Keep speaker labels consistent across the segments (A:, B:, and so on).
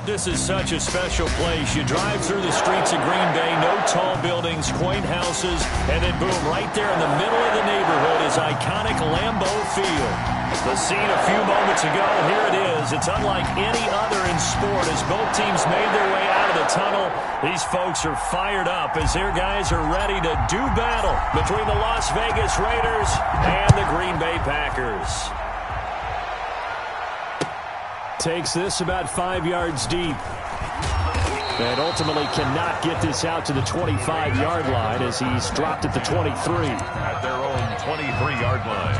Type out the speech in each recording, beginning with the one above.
A: This is such a special place. You drive through the streets of Green Bay, no tall buildings, quaint houses, and then boom, right there in the middle of the neighborhood is iconic Lambeau Field. The scene a few moments ago, here it is. It's unlike any other in sport as both teams made their way out of the tunnel. These folks are fired up as their guys are ready to do battle between the Las Vegas Raiders and the Green Bay Packers. Takes this about 5 yards deep. And ultimately cannot get this out to the 25-yard line as he's dropped at the 23.
B: At their own 23-yard line.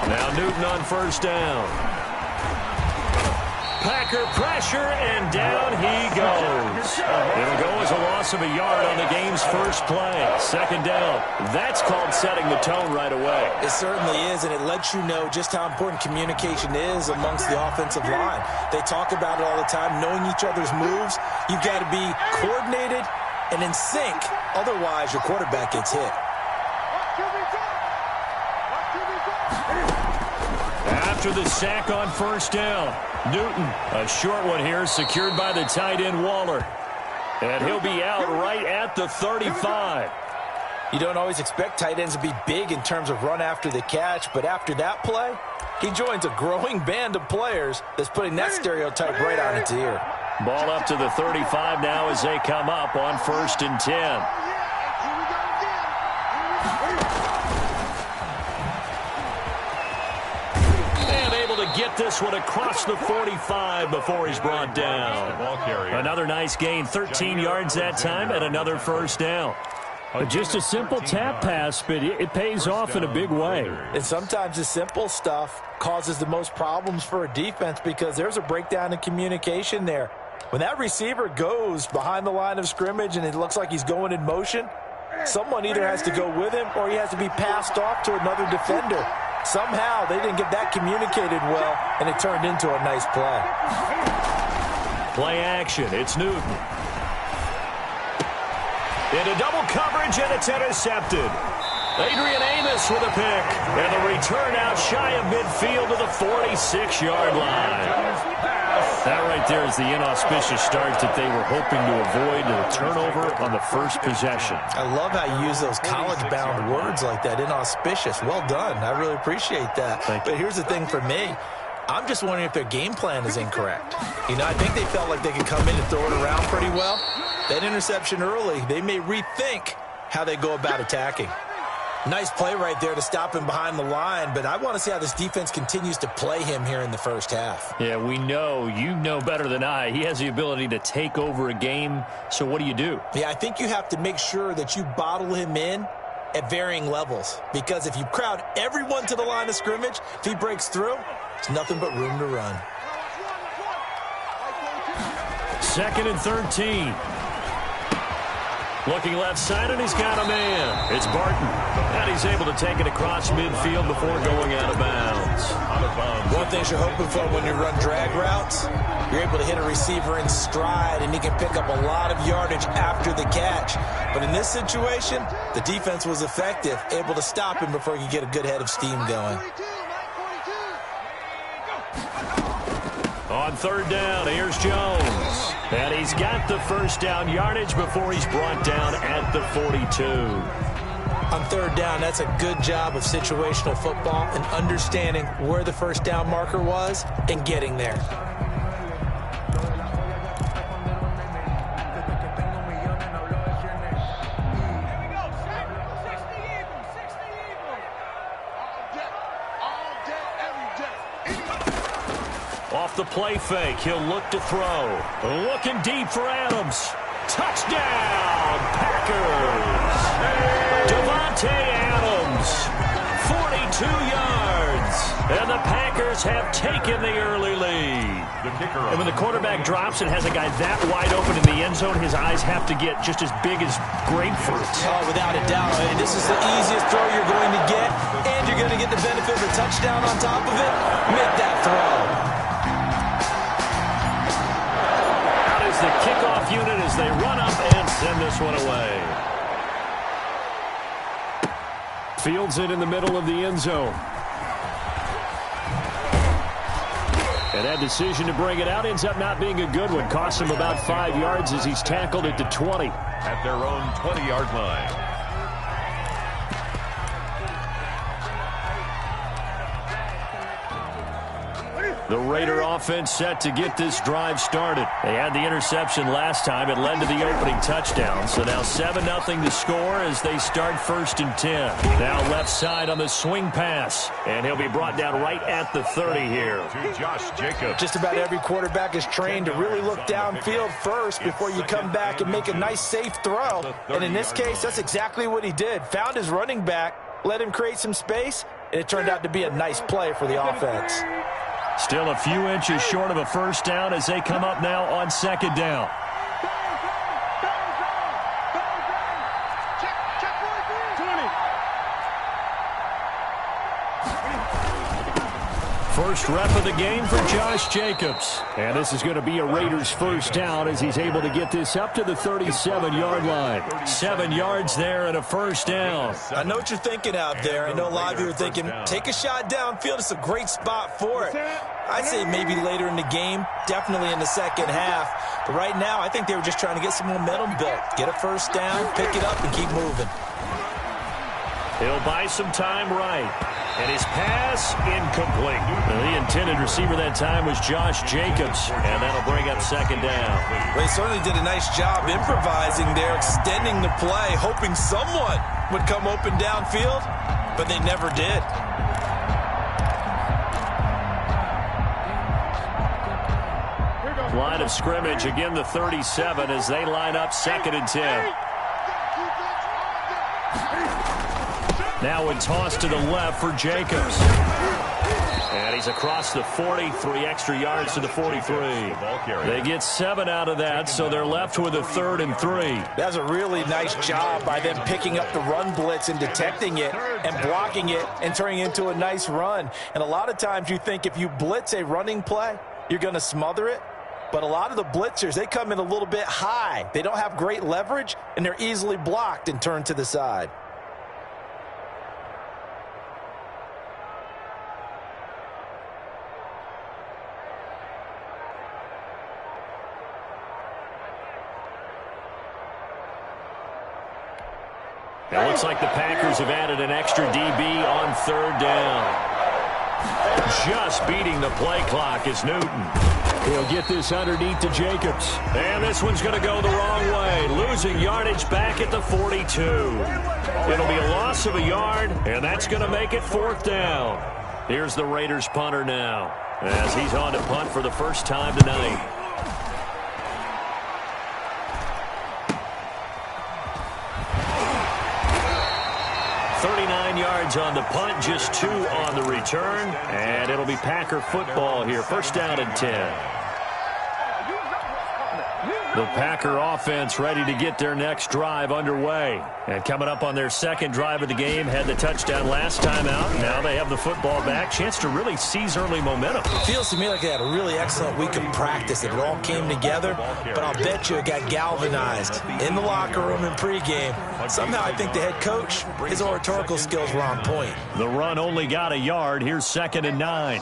A: Now Newton on first down. Packer pressure, and down he goes. It'll go as a loss of a yard on the game's first play. Second down. That's called setting the tone right away.
C: It certainly is, and it lets you know just how important communication is amongst the offensive line. They talk about it all the time, knowing each other's moves. You've got to be coordinated and in sync. Otherwise, your quarterback gets hit.
A: After the sack on first down, Newton, a short one here, secured by the tight end Waller. And he'll be out right at the 35.
C: You don't always expect tight ends to be big in terms of run after the catch, but after that play, he joins a growing band of players that's putting that stereotype right on its ear.
A: Ball up to the 35 now as they come up on first and 10. Get this one across the 45 before he's brought down. Another nice gain, 13 yards that time, and another first down. Just a simple tap pass, but it pays off in a big way.
C: And sometimes the simple stuff causes the most problems for a defense because there's a breakdown in communication there. When that receiver goes behind the line of scrimmage and it looks like he's going in motion, someone either has to go with him or he has to be passed off to another defender. Somehow they didn't get that communicated well, and it turned into a nice play.
A: Play action. It's Newton. Into double coverage, and it's intercepted. Adrian Amos with a pick. And the return out shy of midfield to the 46-yard line. That right there is the inauspicious start that they were hoping to avoid, a turnover on the first possession.
C: I love how you use those college-bound words like that, inauspicious. Well done. I really appreciate that. But here's the thing for me. I'm just wondering if their game plan is incorrect. You know, I think they felt like they could come in and throw it around pretty well. That interception early, they may rethink how they go about attacking. Nice play right there to stop him behind the line, but I want to see how this defense continues to play him here in the first half.
A: Yeah, we know. You know better than I. He has the ability to take over a game, so what do?
C: Yeah, I think you have to make sure that you bottle him in at varying levels, because if you crowd everyone to the line of scrimmage, if he breaks through, it's nothing but room to run.
A: 2nd and 13. Looking left side, and he's got a man. It's Barton. And he's able to take it across midfield before going out of bounds.
C: One thing you're hoping for when you run drag routes, you're able to hit a receiver in stride, and he can pick up a lot of yardage after the catch. But in this situation, the defense was effective, able to stop him before he could get a good head of steam going.
A: On third down, here's Jones. And he's got the first down yardage before he's brought down at the 42.
C: On third down, that's a good job of situational football and understanding where the first down marker was and getting there.
A: Off the play fake, he'll look to throw. Looking deep for Adams. Touchdown, Packers! Devontae Adams, 42 yards. And the Packers have taken the early lead. And when the quarterback drops and has a guy that wide open in the end zone, his eyes have to get just as big as grapefruit.
C: Oh, without a doubt. This is the easiest throw you're going to get, and you're going to get the benefit of a touchdown on top of it. Make that throw.
A: The kick half unit as they run up and send this one away. Fields it in the middle of the end zone. And that decision to bring it out ends up not being a good one. Costs him about 5 yards as he's tackled at the 20.
B: At their own 20-yard line.
A: The Raider offense set to get this drive started. They had the interception last time. It led to the opening touchdown. So now 7-0 to score as they start 1st and 10. Now left side on the swing pass. And he'll be brought down right at the 30 here.
B: To Josh Jacobs.
C: Just about every quarterback is trained to really look downfield first before you come back and make a nice, safe throw. And in this case, that's exactly what he did. Found his running back, let him create some space, and it turned out to be a nice play for the offense.
A: Still a few inches short of a first down as they come up now on 2nd down. First rep of the game for Josh Jacobs. And this is going to be a Raiders first down as he's able to get this up to the 37-yard line. 7 yards there and a first down.
C: I know what you're thinking out there. I know a lot of you are thinking, take a shot downfield. It's a great spot for it. I'd say maybe later in the game, definitely in the second half. But right now, I think they were just trying to get some momentum built. Get a first down, pick it up, and keep moving.
A: He'll buy some time right. And his pass incomplete. The intended receiver that time was Josh Jacobs. And that'll bring up 2nd down.
C: Well, he certainly did a nice job improvising there, extending the play, hoping someone would come open downfield, but they never did.
A: Line of scrimmage, again the 37 as they line up 2nd and 10. Now a toss to the left for Jacobs. And he's across the 40, 3 extra yards to the 43. They get 7 out of that, so they're left with a 3rd and 3.
C: That's a really nice job by them picking up the run blitz and detecting it and blocking it and turning it into a nice run. And a lot of times you think if you blitz a running play, you're going to smother it. But a lot of the blitzers, they come in a little bit high. They don't have great leverage, and they're easily blocked and turned to the side.
A: It looks like the Packers have added an extra DB on 3rd down. Just beating the play clock is Newton. He'll get this underneath to Jacobs. And this one's going to go the wrong way. Losing yardage back at the 42. It'll be a loss of a yard, and that's going to make it 4th down. Here's the Raiders punter now as he's on to punt for the first time tonight. 39 yards on the punt, just 2 on the return. And it'll be Packer football here. First down and 10. The Packer offense ready to get their next drive underway. And coming up on their 2nd drive of the game, had the touchdown last time out. Now they have the football back. Chance to really seize early momentum.
C: It feels to me like they had a really excellent week of practice. It all came together, but I'll bet you it got galvanized in the locker room in pregame. Somehow I think the head coach, his oratorical skills were on point.
A: The run only got a yard. Here's 2nd and 9.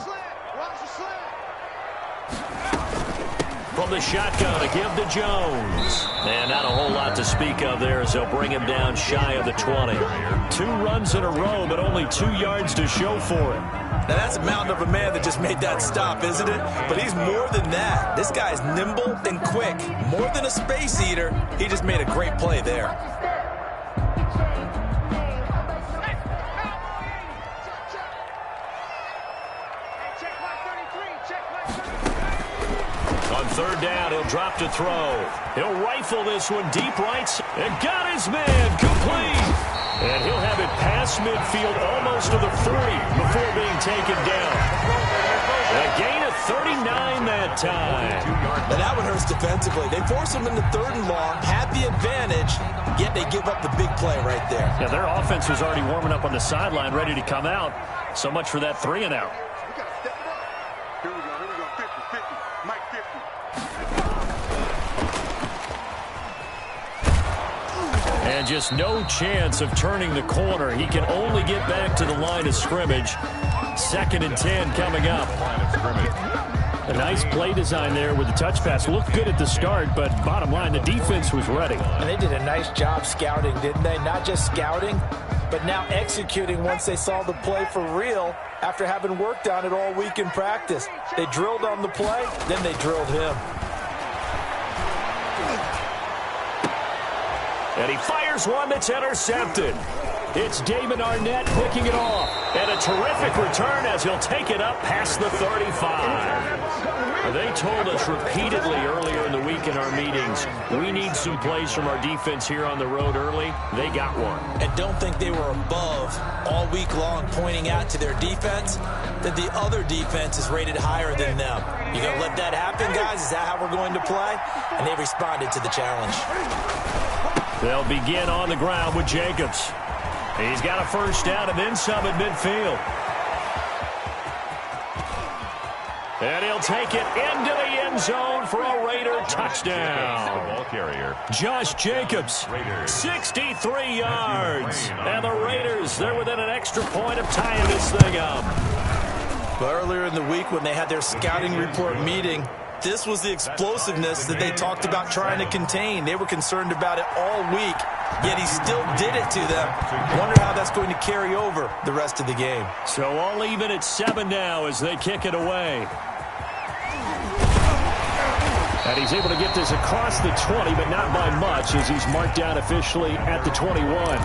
A: From the shotgun to give to Jones. And not a whole lot to speak of there as they'll bring him down shy of the 20. 2 runs in a row, but only 2 yards to show for it.
C: Now that's a mountain of a man that just made that stop, isn't it? But he's more than that. This guy's nimble and quick. More than a space eater. He just made a great play there.
A: On 3rd down, he'll drop to throw. He'll rifle this one deep right. And got his man complete. And he'll have it past midfield almost to the 40 before being taken down. A gain of 39 that time.
C: But that one hurts defensively. They force him into 3rd and long, had the advantage, yet they give up the big play right there.
A: Yeah, their offense was already warming up on the sideline, ready to come out. So much for that 3 and out. And just no chance of turning the corner. He can only get back to the line of scrimmage. 2nd and 10 coming up. A nice play design there with the touch pass. Looked good at the start, but bottom line, the defense was ready.
C: And they did a nice job scouting, didn't they? Not just scouting, but now executing once they saw the play for real after having worked on it all week in practice. They drilled on the play, then they drilled him.
A: And he fires one that's intercepted. It's Damon Arnett picking it off. And a terrific return as he'll take it up past the 35. They told us repeatedly earlier in the week in our meetings, we need some plays from our defense here on the road early. They got one.
C: And don't think they were above all week long pointing out to their defense that the other defense is rated higher than them. You going to let that happen, guys? Is that how we're going to play? And they responded to the challenge.
A: They'll begin on the ground with Jacobs. He's got a first down and then some at midfield. And he'll take it into the end zone for a Raider touchdown.
B: Ball carrier.
A: Josh Jacobs, 63 yards. And the Raiders, they're within an extra point of tying this thing up.
C: But earlier in the week when they had their scouting report meeting, this was the explosiveness that they talked about trying to contain. They were concerned about it all week, yet he still did it to them. Wonder how that's going to carry over the rest of the game.
A: So all even at 7 now as they kick it away. And he's able to get this across the 20, but not by much as he's marked down officially at the 21.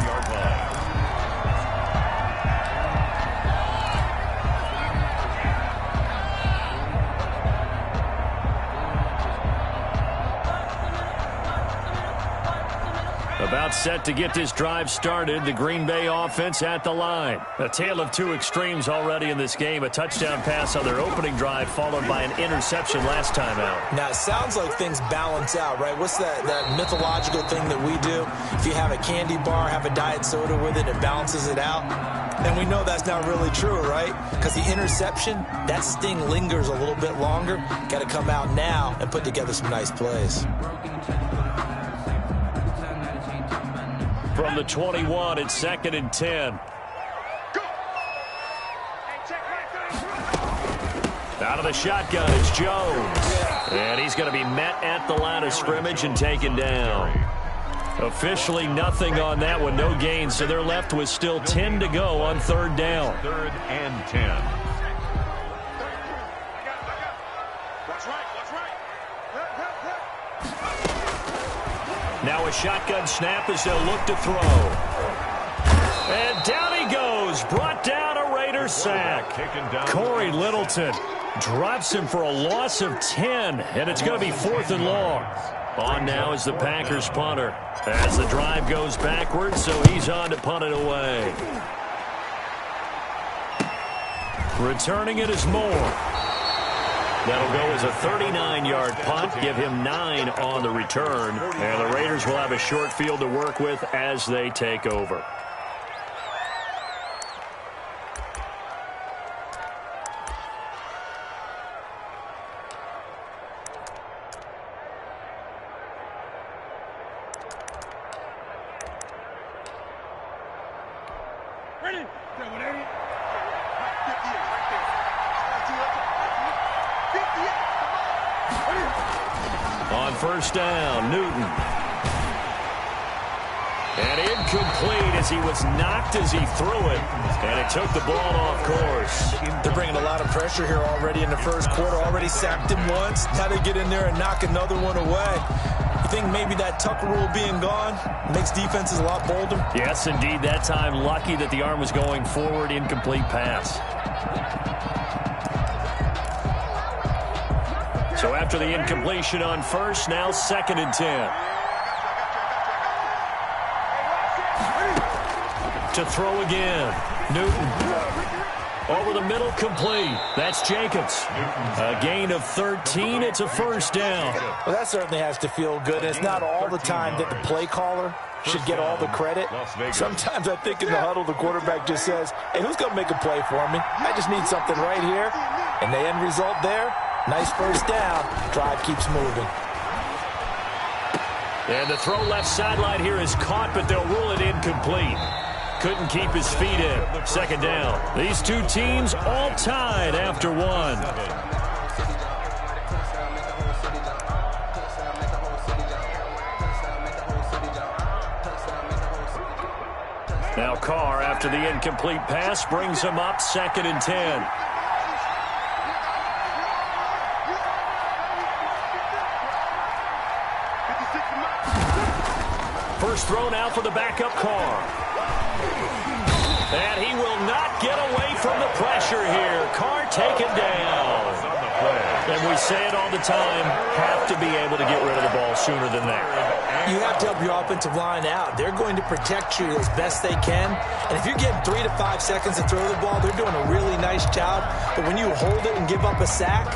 A: About set to get this drive started. The Green Bay offense at the line. A tale of two extremes already in this game. A touchdown pass on their opening drive followed by an interception last time out.
C: Now, it sounds like things balance out, right? What's that mythological thing that we do? If you have a candy bar, have a diet soda with it, it balances it out. And we know that's not really true, right? Because the interception, that sting lingers a little bit longer. Got to come out now and put together some nice plays.
A: From the 21, it's 2nd and 10. Out of the shotgun, it's Jones. And he's going to be met at the line of scrimmage and taken down. Officially nothing on that one, no gain. So they're left with still 10 to go on 3rd down.
B: 3rd and 10.
A: Now a shotgun snap as they'll look to throw. And down he goes. Brought down a Raider sack. Corey Littleton drops him for a loss of 10. And it's going to be 4th and long. On now is the Packers punter. As the drive goes backwards, so he's on to punt it away. Returning it is Moore. That'll go as a 39-yard punt, give him 9 on the return. And the Raiders will have a short field to work with as they take over.
D: Ready?
A: On 1st down, Newton. And incomplete as he was knocked as he threw it. And it took the ball off course.
C: They're bringing a lot of pressure here already in the first quarter. Already sacked him once. Now they get in there and knock another one away. You think maybe that Tucker rule being gone makes defenses a lot bolder?
A: Yes, indeed. That time lucky that the arm was going forward. Incomplete pass. So after the incompletion on 1st, now 2nd and 10. To throw again. Newton. Over the middle, complete. That's Jacobs. A gain of 13. It's a 1st down.
C: Well, that certainly has to feel good. And it's not all the time that the play caller should get all the credit. Sometimes I think in the huddle, the quarterback just says, hey, who's going to make a play for me? I just need something right here. And the end result there, nice 1st down. Drive keeps moving.
A: And the throw left sideline here is caught, but they'll rule it incomplete. Couldn't keep his feet in. Second down. These two teams all tied after one. Now Carr, after the incomplete pass, brings him up 2nd and 10. First throw now for the backup Carr. And he will not get away from the pressure here. Carr taken down. And we say it all the time, have to be able to get rid of the ball sooner than that.
C: You have to help your offensive line out. They're going to protect you as best they can. And if you're getting 3 to 5 seconds to throw the ball, they're doing a really nice job. But when you hold it and give up a sack,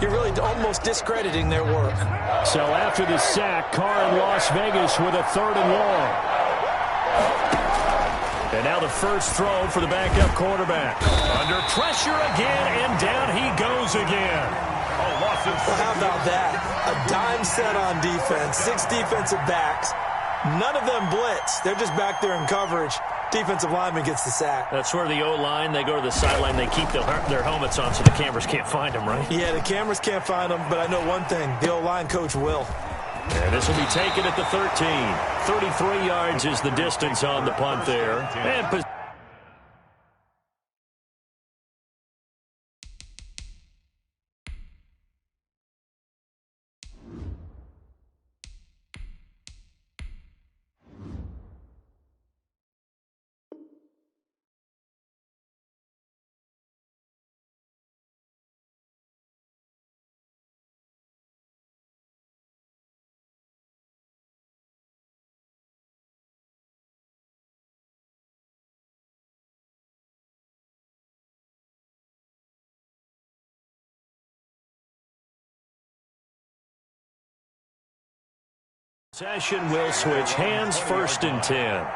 C: you're really almost discrediting their work.
A: So after the sack, Carr in Las Vegas with a 3rd and long. And now the first throw for the backup quarterback. Under pressure again, and down he goes again.
C: Well, how about that? A dime set on defense, 6 defensive backs. None of them blitz. They're just back there in coverage. Defensive lineman gets the sack.
A: That's where the O-line, they go to the sideline, they keep their helmets on so the cameras can't find them, right?
C: Yeah, the cameras can't find them, but I know one thing. The O-line coach will.
A: And this will be taken at the 13. 33 yards is the distance on the punt there. And possession will switch hands, 1st and 10.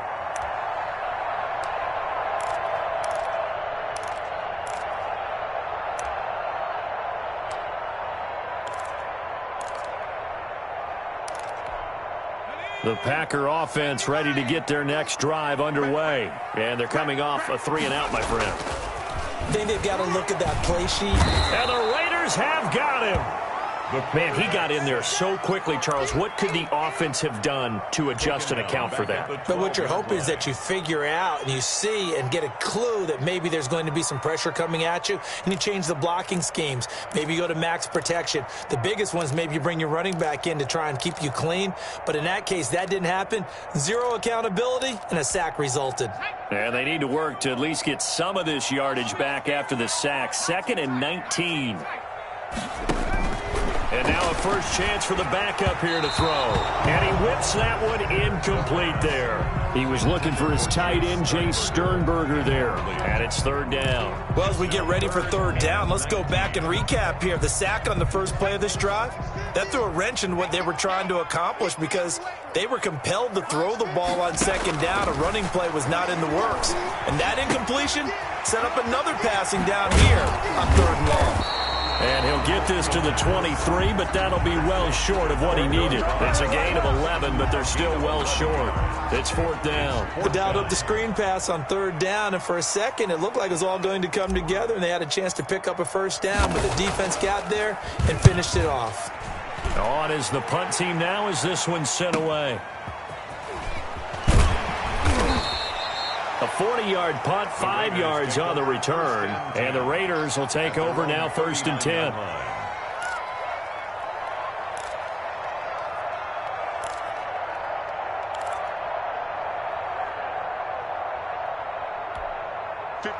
A: The Packer offense ready to get their next drive underway. And they're coming off a 3-and-out, my friend.
C: I think they've got to look at that play sheet.
A: And the Raiders have got him. Man, he got in there so quickly, Charles. What could the offense have done to adjust and account for that?
C: But what you're hoping is that you figure out and you see and get a clue that maybe there's going to be some pressure coming at you, and you change the blocking schemes. Maybe you go to max protection. The biggest one is maybe you bring your running back in to try and keep you clean. But in that case, that didn't happen. 0 accountability, and a sack resulted.
A: And they need to work to at least get some of this yardage back after the sack. 2nd and 19. And now a first chance for the backup here to throw. And he whips that one incomplete there. He was looking for his tight end, Jay Sternberger there. And it's 3rd down.
C: Well, as we get ready for 3rd down, let's go back and recap here. The sack on the first play of this drive, that threw a wrench in what they were trying to accomplish because they were compelled to throw the ball on 2nd down. A running play was not in the works. And that incompletion set up another passing down here on 3rd and long.
A: And he'll get this to the 23, but that'll be well short of what he needed. It's a gain of 11, but they're still well short. It's 4th down.
C: They dialed up the screen pass on 3rd down, and for a second it looked like it was all going to come together, and they had a chance to pick up a first down, but the defense got there and finished it off.
A: On is the punt team now as this one's sent away. A 40-yard punt, 5 yards on the return. And the Raiders will take over now, 1st and 10.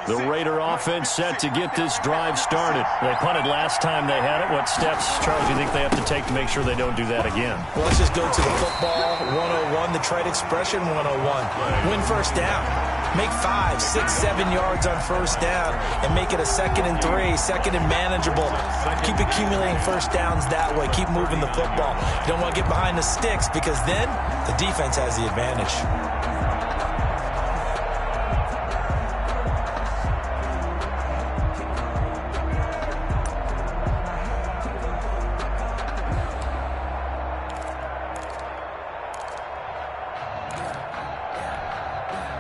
A: The Raider offense set to get this drive started. They punted last time they had it. What steps, Charles, do you think they have to take to make sure they don't do that again?
C: Well, let's just go to the football 101, the trade expression 101. Win first down. Make 5, 6, 7 yards on first down and make it a 2nd and 3, 2nd and manageable. Keep accumulating first downs that way. Keep moving the football. You don't want to get behind the sticks because then the defense has the advantage.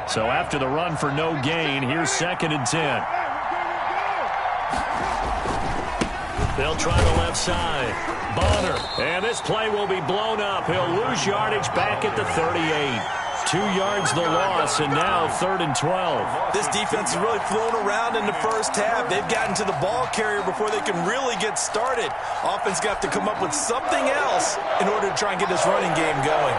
A: So after the run for no gain, here's 2nd and 10. They'll try the left side. Bonner. And this play will be blown up. He'll lose yardage back at the 38. 2 yards the loss, and now 3rd and 12.
C: This defense has really flown around in the first half. They've gotten to the ball carrier before they can really get started. Offense got to come up with something else in order to try and get this running game going.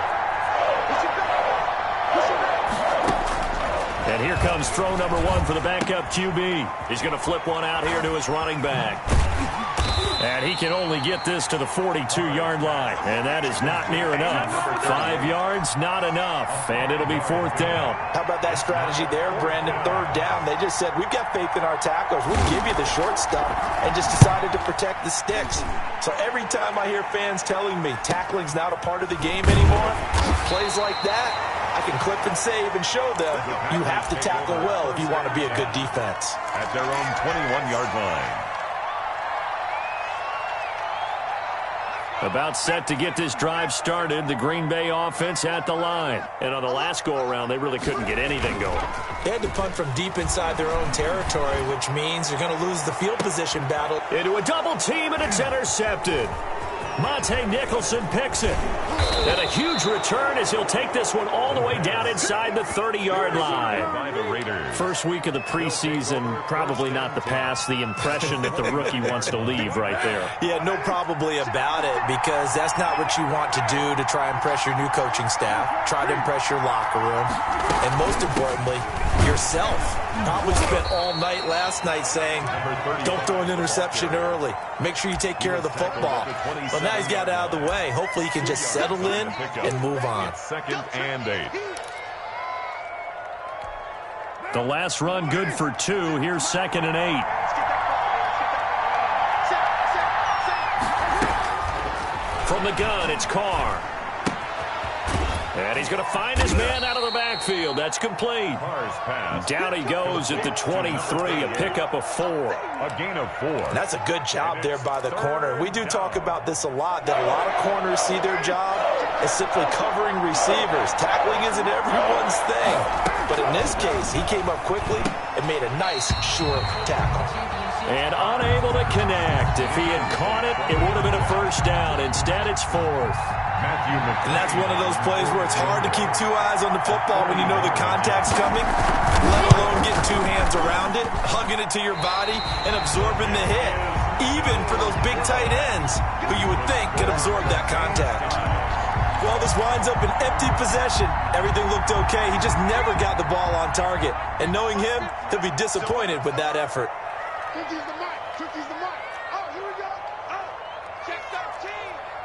A: And here comes throw number 1 for the backup QB. He's going to flip one out here to his running back. And he can only get this to the 42-yard line. And that is not near enough. 5 yards, not enough. And it'll be 4th down.
C: How about that strategy there, Brandon? 3rd down. They just said, we've got faith in our tacklers. We'll give you the short stuff. And just decided to protect the sticks. So every time I hear fans telling me tackling's not a part of the game anymore, plays like that, I can clip and save and show them you have to tackle well if you want to be a good defense.
B: At their own 21-yard line.
A: About set to get this drive started, the Green Bay offense at the line. And on the last go-around, they really couldn't get anything going.
C: They had to punt from deep inside their own territory, which means they're going to lose the field position battle.
A: Into a double team, and it's intercepted. Monte Nicholson picks it. And a huge return as he'll take this one all the way down inside the 30-yard line.
B: By the Raiders.
A: First week of the preseason, probably not the pass, the impression that the rookie wants to leave right there.
C: Yeah, no probably about it, because that's not what you want to do to try and impress your new coaching staff. Try to impress your locker room. And most importantly, yourself. Probably spent all night last night saying, don't throw an interception early. Make sure you take care of the football. But now he's got it out of the way. Hopefully he can just settle in and move on.
B: 2nd and 8.
A: The last run good for 2. Here's 2nd and 8. From the gun, it's Carr. And he's going to find his man out of the backfield. That's complete. Down he goes at the 23, a pickup of 4.
B: A gain of 4.
C: That's a good job there by the corner. We do talk about this a lot, that a lot of corners see their job as simply covering receivers. Tackling isn't everyone's thing. But in this case, he came up quickly and made a nice, short tackle.
A: And unable to connect. If he had caught it, it would have been a 1st down. Instead, it's 4th.
C: And that's one of those plays where it's hard to keep 2 eyes on the football when you know the contact's coming, let alone getting 2 hands around it, hugging it to your body, and absorbing the hit, even for those big tight ends who you would think could absorb that contact. Well, this winds up an empty possession. Everything looked okay. He just never got the ball on target. And knowing him, he'll be disappointed with that effort.
D: Cookies the mic. Cookies the mic. Oh, here we go. Oh, check 13.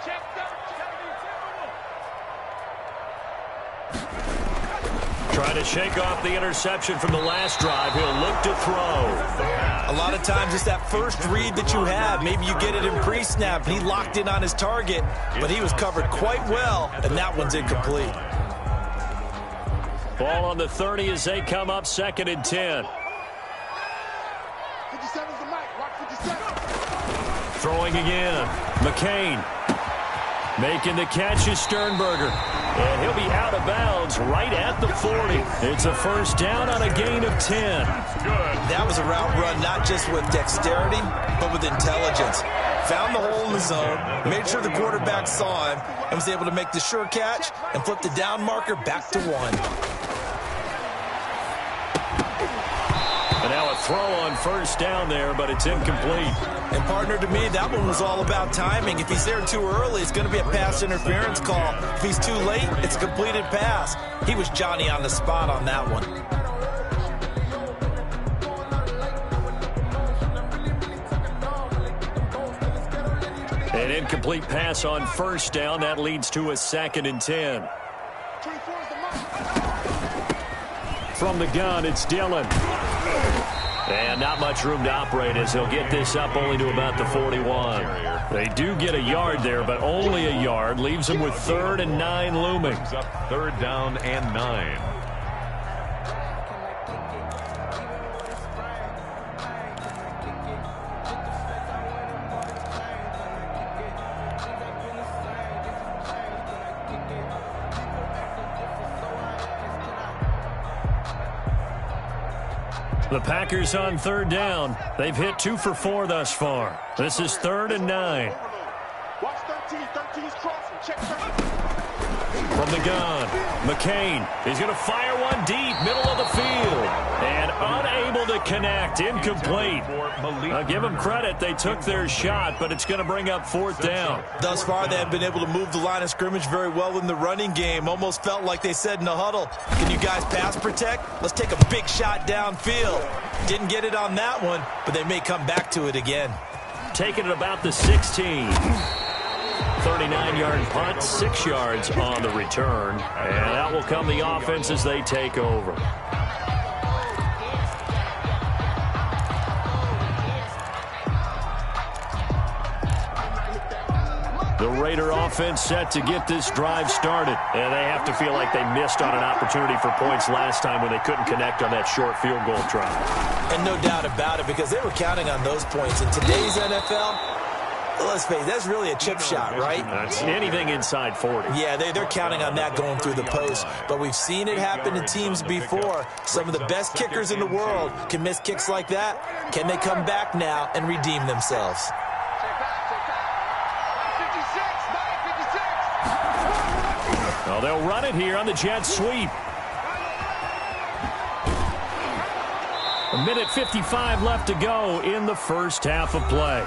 D: Check 13.
A: Trying to shake off the interception from the last drive. He'll look to throw.
C: A lot of times it's that first read that you have. Maybe you get it in pre-snap, and he locked in on his target, but he was covered quite well, and that one's incomplete.
A: Ball on the 30 as they come up 2nd and 10.
D: 57's the mic. Rock 57.
A: Throwing again. McCain. Making the catch is Sternberger. And he'll be out of bounds right at the 40. It's a 1st down on a gain of 10.
C: That was a route run not just with dexterity, but with intelligence. Found the hole in the zone, made sure the quarterback saw him, and was able to make the sure catch and flip the down marker back to 1.
A: And now a throw on 1st down there, but it's incomplete.
C: And partner, to me, that one was all about timing. If he's there too early, it's going to be a pass interference call. If he's too late, it's a completed pass. He was Johnny on the spot on that one.
A: An incomplete pass on 1st down. That leads to a 2nd and 10.
D: 24's the mic.
A: From the gun, it's Dillon. And not much room to operate as he'll get this up only to about the 41. They do get a yard there, but only a yard. Leaves them with 3rd and 9 looming.
B: Up 3rd down and 9.
A: The Packers on third down. They've hit 2 for 4 thus far. This is 3rd and 9.
D: Watch 13. 13's crossing. Check 13.
A: From the gun, McCain. He's going to fire one deep, middle of the field. And unable to connect, incomplete. I'll give them credit. They took their shot, but it's going to bring up 4th down.
C: Thus far, they have been able to move the line of scrimmage very well in the running game. Almost felt like they said in the huddle, can you guys pass protect? Let's take a big shot downfield. Didn't get it on that one, but they may come back to it again.
A: Taking it about the 16. 39-yard punt, 6 yards on the return. And that will come the offense as they take over. The Raider offense set to get this drive started. And they have to feel like they missed on an opportunity for points last time when they couldn't connect on that short field goal try.
C: And no doubt about it, because they were counting on those points. In today's NFL, let's face it, that's really a chip shot, right?
A: That's anything inside 40.
C: Yeah, they're counting on that going through the post. But we've seen it happen to teams before. Some of the best kickers in the world can miss kicks like that. Can they come back now and redeem themselves?
A: Well, they'll run it here on the jet sweep. 1:55 left to go in the first half of play.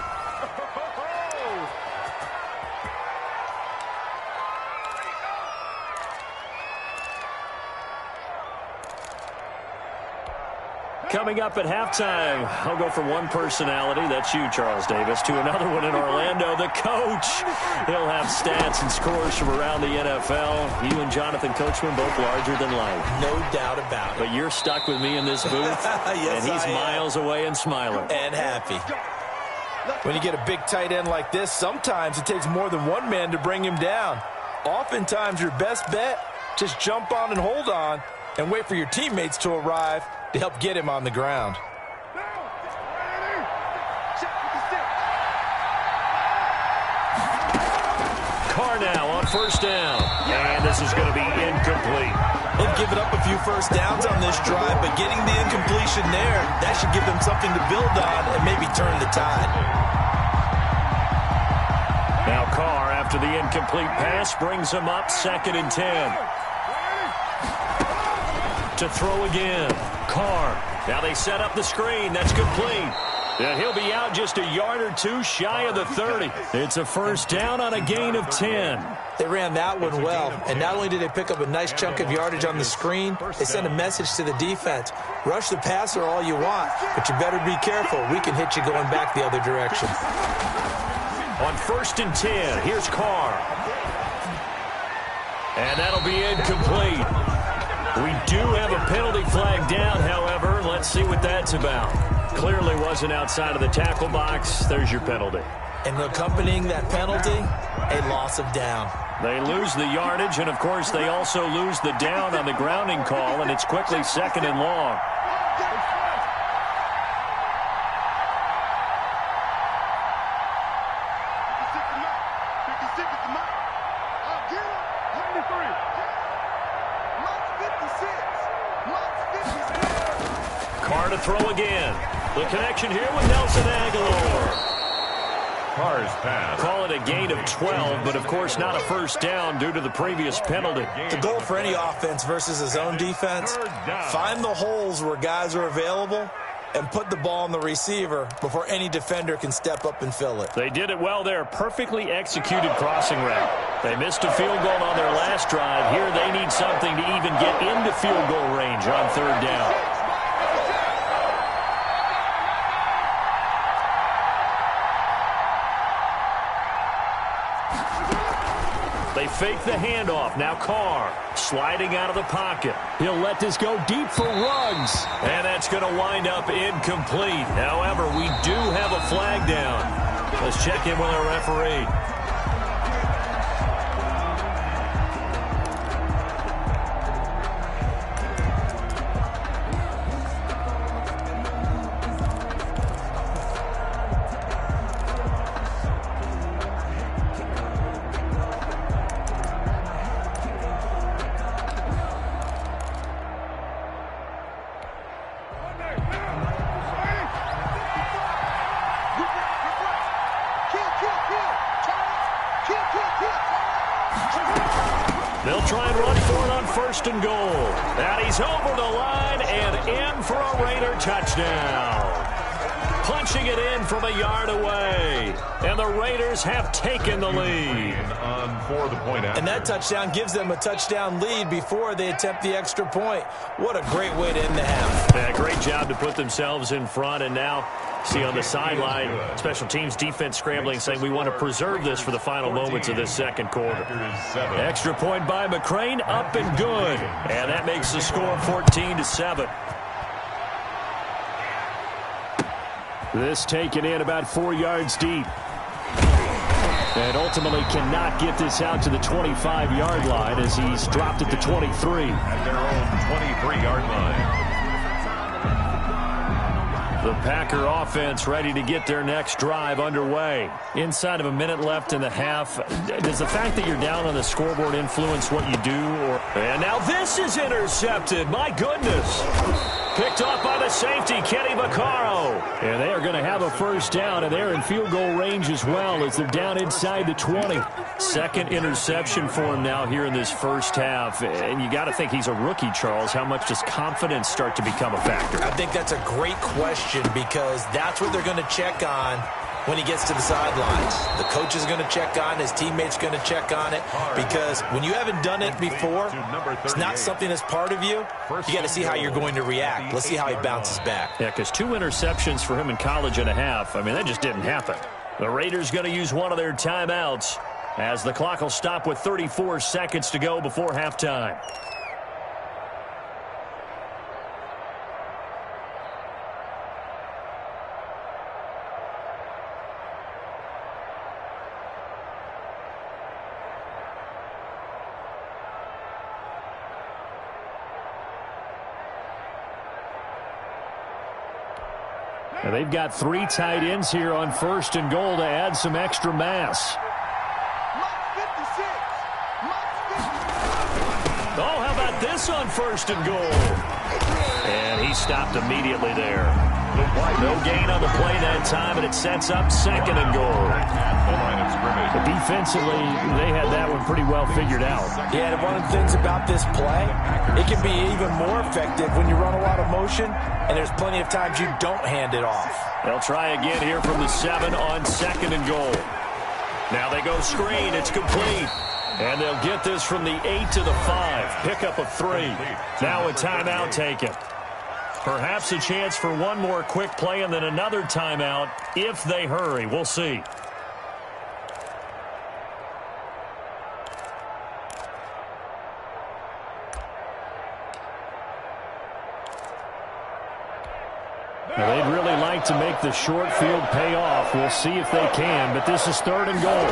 A: Coming up at halftime, I'll go from one personality, that's you, Charles Davis, to another one in Orlando, the coach. He'll have stats and scores from around the NFL. You and Jonathan Coachman both larger than life.
C: No doubt about it.
A: But you're stuck with me in this booth,
C: yes,
A: and he's miles away and smiling.
C: And happy. When you get a big tight end like this, sometimes it takes more than one man to bring him down. Oftentimes, your best bet, just jump on and hold on and wait for your teammates to arrive to help get him on the ground.
A: Carr now on first down. And this is going to be incomplete.
C: They've given up a few first downs on this drive, but getting the incompletion there, that should give them something to build on and maybe turn the tide.
A: Now Carr, after the incomplete pass, brings him up 2nd and 10. To throw again. Carr. Now they set up the screen. That's complete. And he'll be out just a yard or two shy of the 30. It's a first down on a gain of 10.
C: They ran that one well, and not only did they pick up a nice chunk of yardage on the screen, they sent a message to the defense. Rush the passer all you want, but you better be careful. We can hit you going back the other direction.
A: On 1st and 10, here's Carr. And that'll be incomplete. We do have a penalty flag down, however. Let's see what that's about. Clearly wasn't outside of the tackle box. There's your penalty.
C: And accompanying that penalty, a loss of down.
A: They lose the yardage, and, of course, they also lose the down on the grounding call, and it's quickly 2nd and long. Carr to throw again. The connection here with Nelson Aguilar.
B: Carr's pass.
A: Call it a gain of 12, but of course not a first down due to the previous penalty.
C: The goal for any offense versus his own defense, find the holes where guys are available and put the ball on the receiver before any defender can step up and fill it.
A: They did it well there. Perfectly executed crossing route. They missed a field goal on their last drive. Here they need something to even get into field goal range on 3rd down. They fake the handoff. Now Carr sliding out of the pocket. He'll let this go deep for Ruggs. And that's going to wind up incomplete. However, we do have a flag down. Let's check in with our referee. try and run for it on 1st and goal. And he's over the line and in for a Raider touchdown. Punching it in from a yard away. And the Raiders have taken the lead.
C: And that touchdown gives them a touchdown lead before they attempt the extra point. What a great way to end the half.
A: Yeah, great job to put themselves in front. And now, see on the sideline, special teams defense scrambling, saying we want to preserve this for the final moments of this second quarter. Extra point by McCrane, up and good. And that makes the score 14-7. This taken in about 4 yards deep. And ultimately cannot get this out to the 25-yard line as he's dropped at the 23.
B: At their own 23-yard line.
A: The Packer offense ready to get their next drive underway. Inside of a minute left in the half. Does the fact that you're down on the scoreboard influence what you do? And now this is intercepted. My goodness. Picked off by the safety, Kenny Vaccaro. And they are going to have a first down, and they're in field goal range as well as they're down inside the 20. Second interception for him now here in this first half. And you got to think he's a rookie, Charles. How much does confidence start to become a factor?
C: I think that's a great question because that's what they're going to check on when he gets to the sidelines. The coach is going to check on, his teammates going to check on it, because when you haven't done it before, it's not something that's part of you. You got to see how you're going to react. Let's see how he bounces back.
A: Yeah, because 2 interceptions for him in college and a half. I mean, that just didn't happen. The Raiders going to use one of their timeouts as the clock will stop with 34 seconds to go before halftime. And they've got 3 tight ends here on 1st and goal to add some extra mass. Oh, how about this on 1st and goal? And he stopped immediately there. No gain on the play that time, and it sets up 2nd and goal. But defensively, they had that one pretty well figured out.
C: Yeah, and one of the things about this play, it can be even more effective when you run a lot of motion, and there's plenty of times you don't hand it off.
A: They'll try again here from the 7 on 2nd and goal. Now they go screen. It's complete. And they'll get this from the 8 to the 5. Pickup of 3. Now a timeout taken. Perhaps a chance for one more quick play and then another timeout if they hurry. We'll see. Now they'd really like to make the short field pay off. We'll see if they can, but this is 3rd and goal.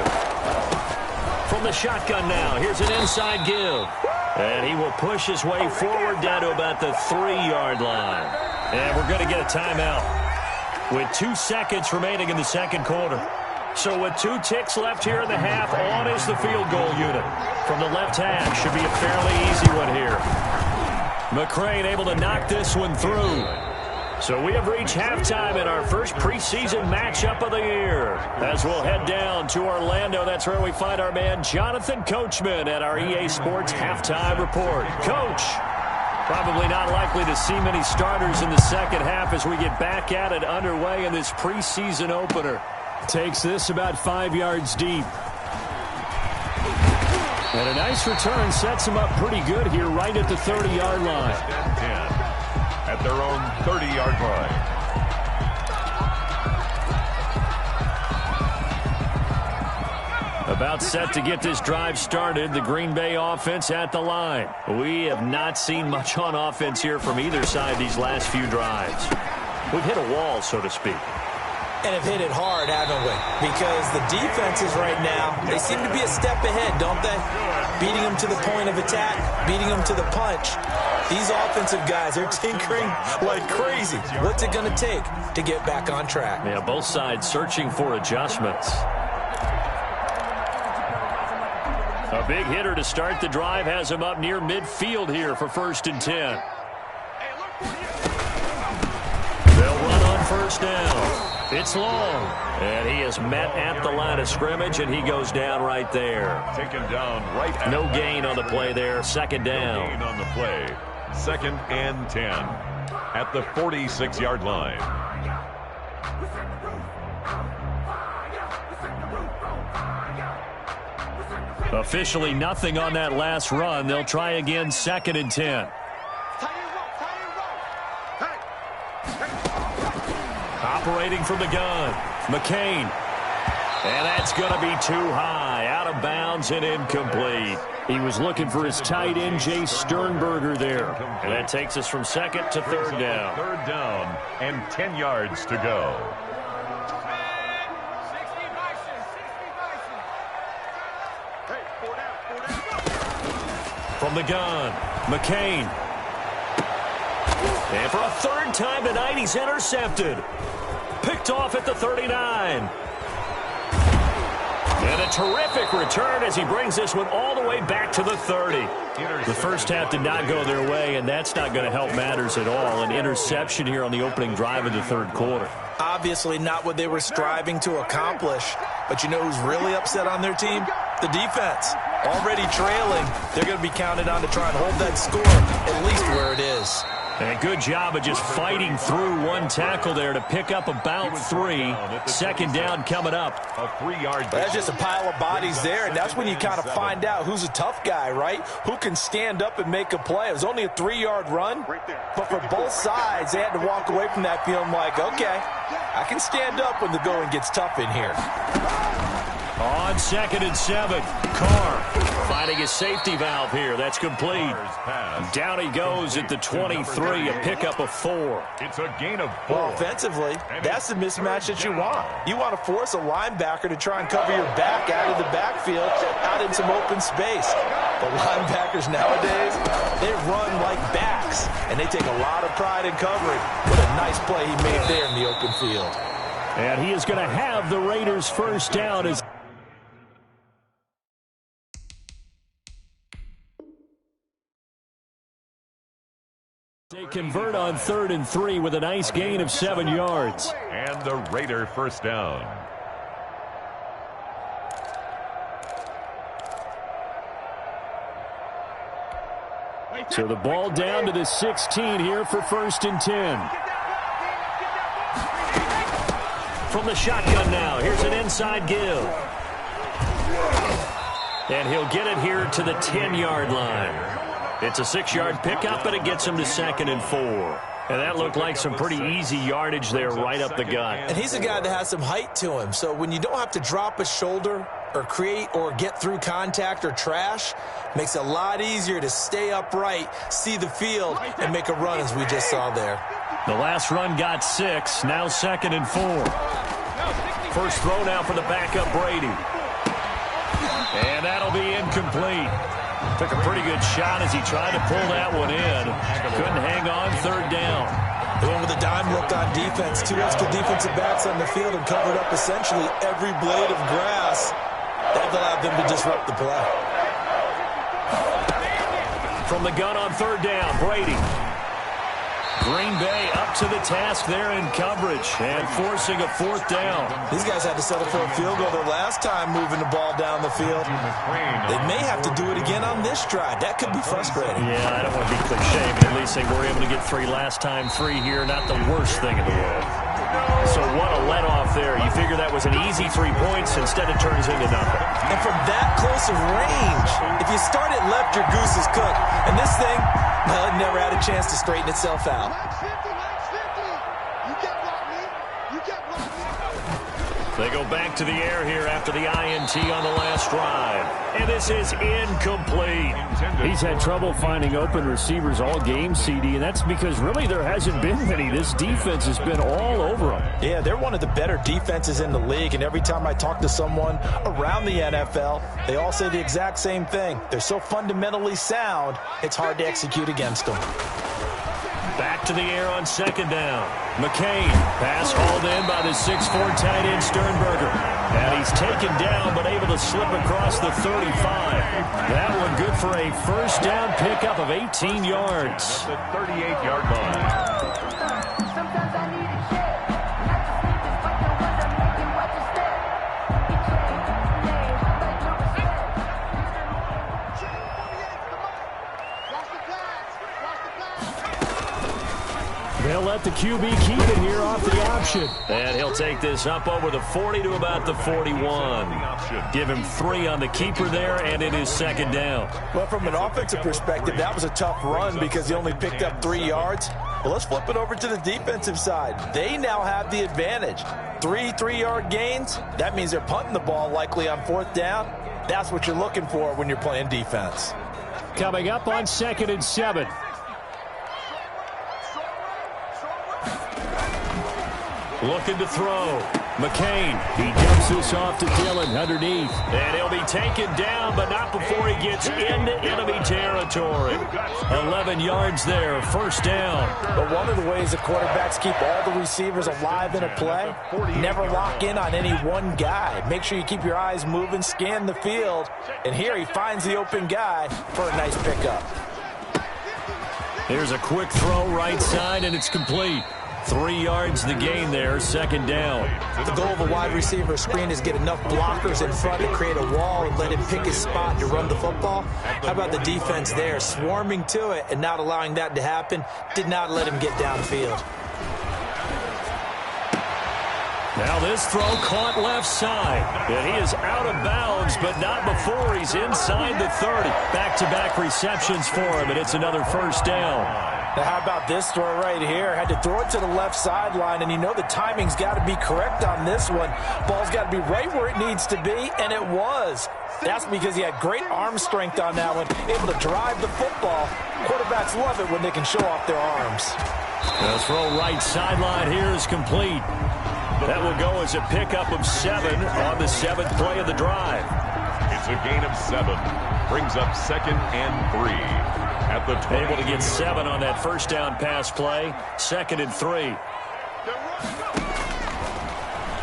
A: From the shotgun now, here's an inside give. And he will push his way forward down to about the 3-yard line. And we're going to get a timeout with 2 seconds remaining in the second quarter. So with 2 ticks left here in the half, on is the field goal unit. From the left hash, should be a fairly easy one here. McCrane able to knock this one through. So we have reached halftime in our first preseason matchup of the year. As we'll head down to Orlando, that's where we find our man Jonathan Coachman at our EA Sports Halftime Report. Coach, probably not likely to see many starters in the second half as we get back at it underway in this preseason opener. Takes this about 5 yards deep. And a nice return sets him up pretty good here right at the 30-yard line.
B: At their own 30-yard line.
A: About set to get this drive started, the Green Bay offense at the line. We have not seen much on offense here from either side these last few drives. We've hit a wall, so to speak.
C: And have hit it hard, haven't we? Because the defenses right now, they seem to be a step ahead, don't they? Beating them to the point of attack, beating them to the punch. These offensive guys are tinkering like crazy. What's it going to take to get back on track?
A: Yeah, both sides searching for adjustments. A big hitter to start the drive has him up near midfield here for 1st and 10. They'll run on 1st down. It's long, and he is met at the line of scrimmage, and he goes down right there.
B: Taken down right at
A: no gain on the play there. Second down.
B: No gain on the play. 2nd and 10 at the 46-yard line.
A: Officially nothing on that last run. They'll try again, 2nd and 10. Operating from the gun, McCain. And that's going to be too high, out of bounds and incomplete. He was looking for his tight end, Jay Sternberger there. And that takes us from 2nd to 3rd down.
B: 3rd down and 10 yards to go.
A: From the gun, McCain. And for a 3rd time tonight, he's intercepted. Picked off at the 39. And a terrific return as he brings this one all the way back to the 30. The first half did not go their way, and that's not going to help matters at all. An interception here on the opening drive of the 3rd quarter.
C: Obviously not what they were striving to accomplish. But you know who's really upset on their team? The defense. Already trailing. They're going to be counted on to try and hold that score, at least where it is.
A: And a good job of just fighting through one tackle there to pick up about 3. 2nd down coming up.
B: A 3-yard.
C: That's just a pile of bodies there, and that's when you kind of find out who's a tough guy, right? Who can stand up and make a play. It was only a 3-yard run, but for both sides, they had to walk away from that feeling like, okay, I can stand up when the going gets tough in here.
A: On 2nd and 7, Carr finding his safety valve here. That's complete. Down he goes at the 23, a pickup of 4.
B: It's a gain of 4.
C: Well, offensively, that's the mismatch that you want. You want to force a linebacker to try and cover your back out of the backfield, out in some open space. But linebackers nowadays, they run like backs, and they take a lot of pride in covering. What a nice play he made there in the open field.
A: And he is going to have the Raiders' first down as they convert on 3rd and 3 with a nice gain of 7 yards.
B: And the Raider first down.
A: So the ball down to the 16 here for 1st and 10. From the shotgun now, here's an inside give. And he'll get it here to the 10-yard line. It's a 6-yard pickup, but it gets him to 2nd and 4. And that looked like some pretty easy yardage there right up the gut.
C: And he's a guy that has some height to him. So when you don't have to drop a shoulder or create or get through contact or trash, makes it a lot easier to stay upright, see the field, and make a run as we just saw there.
A: The last run got 6, now 2nd and 4. First throw now for the backup Brady. And that'll be incomplete. Took a pretty good shot as he tried to pull that one in. Couldn't hang on, 3rd down.
C: They went with a dime look on defense. 2 extra defensive backs on the field and covered up essentially every blade of grass. That allowed them to disrupt the play.
A: From the gun on 3rd down, Brady. Green Bay up to the task there in coverage and forcing a 4th down.
C: These guys had to settle for a field goal their last time moving the ball down the field. They may have to do it again on this drive. That could be frustrating.
A: Yeah, I don't want to be cliche, but at least they were able to get 3 last time. 3 here, not the worst thing in the world. So what a let-off there. You figure that was an easy 3 points. Instead, it turns into nothing.
C: And from that close of range, if you start it left, your goose is cooked. And this thing, well, it never had a chance to straighten itself out.
A: They go back to the air here after the INT on the last drive. And this is incomplete. He's had trouble finding open receivers all game, CD, and that's because really there hasn't been many. This defense has been all over them.
C: Yeah, they're one of the better defenses in the league, and every time I talk to someone around the NFL, they all say the exact same thing. They're so fundamentally sound, it's hard to execute against them.
A: Back to the air on 2nd down. McCain, pass hauled in by the 6'4" tight end Sternberger. And he's taken down but able to slip across the 35. That one good for a first down pickup of 18 yards.
B: At the 38-yard line.
A: the QB keep it here off the option. And he'll take this up over the 40 to about the 41. Give him 3 on the keeper there, and it is second down.
C: Well, from an offensive perspective, that was a tough run because he only picked up 3 yards. Well, let's flip it over to the defensive side. They now have the advantage. 3 3-yard gains. That means they're punting the ball likely on 4th down. That's what you're looking for when you're playing defense.
A: Coming up on 2nd and 7. Looking to throw. McCain. He dumps this off to Dillon underneath. And he'll be taken down, but not before he gets into enemy territory. 11 yards there, first down.
C: But one of the ways the quarterbacks keep all the receivers alive in a play, never lock in on any one guy. Make sure you keep your eyes moving, scan the field. And here he finds the open guy for a nice pickup.
A: Here's a quick throw right side, and it's complete. 3 yards the gain there, second down.
C: The goal of a wide receiver screen is get enough blockers in front to create a wall and let him pick his spot to run the football. How about the defense there, swarming to it and not allowing that to happen? Did not let him get downfield.
A: Now this throw caught left side. And he is out of bounds, but not before he's inside the 30. Back-to-back receptions for him, and it's another first down.
C: Now how about this throw right here? Had to throw it to the left sideline, and you know the timing's got to be correct on this one. Ball's got to be right where it needs to be, and it was. That's because he had great arm strength on that one, able to drive the football. Quarterbacks love it when they can show off their arms.
A: The throw right sideline here is complete. That will go as a pickup of 7 on the 7th play of the drive.
B: It's a gain of 7. Brings up 2nd and 3. At the 20.
A: Able to get 7 on that first down pass play. 2nd and 3.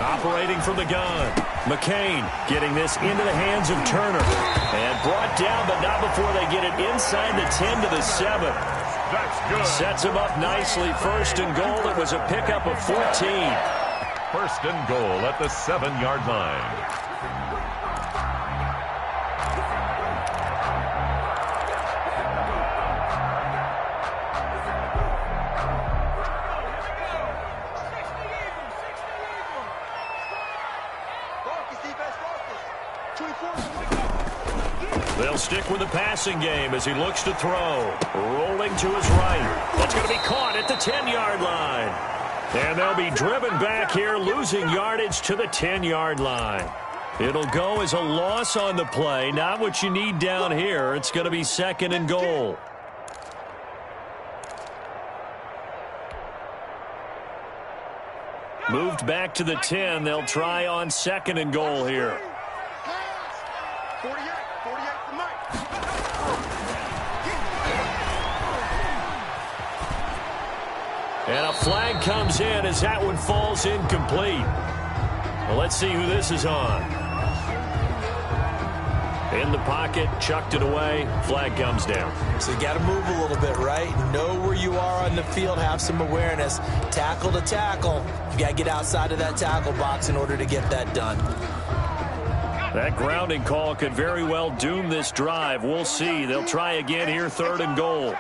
A: Operating from the gun. McCain getting this into the hands of Turner. And brought down, but not before they get it inside the 10 to the 7.
B: That's good.
A: Sets him up nicely. First and goal. It was a pickup of 14.
B: First and goal at the 7-yard line.
A: They'll stick with the passing game as he looks to throw. Rolling to his right. That's going to be caught at the 10-yard line. And they'll be driven back here, losing yardage to the 10-yard line. It'll go as a loss on the play. Not what you need down here. It's going to be 2nd and goal. Moved back to the 10. They'll try on 2nd and goal here.
D: 48 to Mike.
A: And a flag comes in as that one falls incomplete. Well, let's see who this is on. In the pocket, chucked it away, flag comes down.
C: So you got to move a little bit, right? Know where you are on the field, have some awareness. Tackle to tackle. You got to get outside of that tackle box in order to get that done.
A: That grounding call could very well doom this drive. We'll see. They'll try again here, 3rd and goal.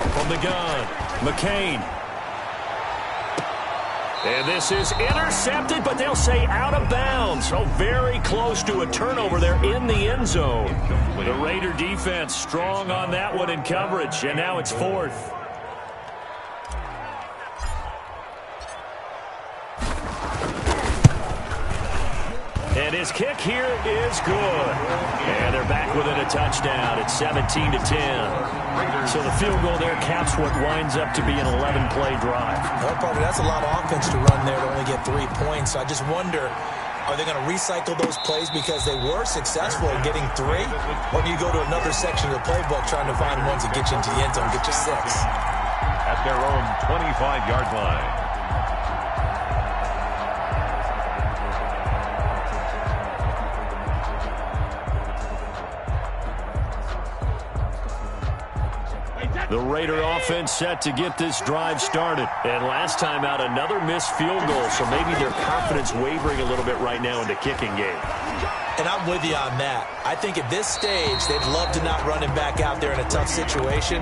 A: From the gun, McCain. And this is intercepted, but they'll say out of bounds. So very close to a turnover there in the end zone. The Raider defense strong on that one in coverage, and now it's 4th. And his kick here is good. And they're back within a touchdown. It's 17 to 10. So the field goal there caps what winds up to be an 11-play drive.
C: Well, probably that's a lot of offense to run there to only get 3 points. So I just wonder, are they going to recycle those plays because they were successful in getting 3? Or do you go to another section of the playbook trying to find ones that get you into the end zone, get you 6?
B: At their own 25-yard line.
A: The Raider offense set to get this drive started. And last time out, another missed field goal, so maybe their confidence wavering a little bit right now in the kicking game.
C: And I'm with you on that. I think at this stage, they'd love to not run him back out there in a tough situation.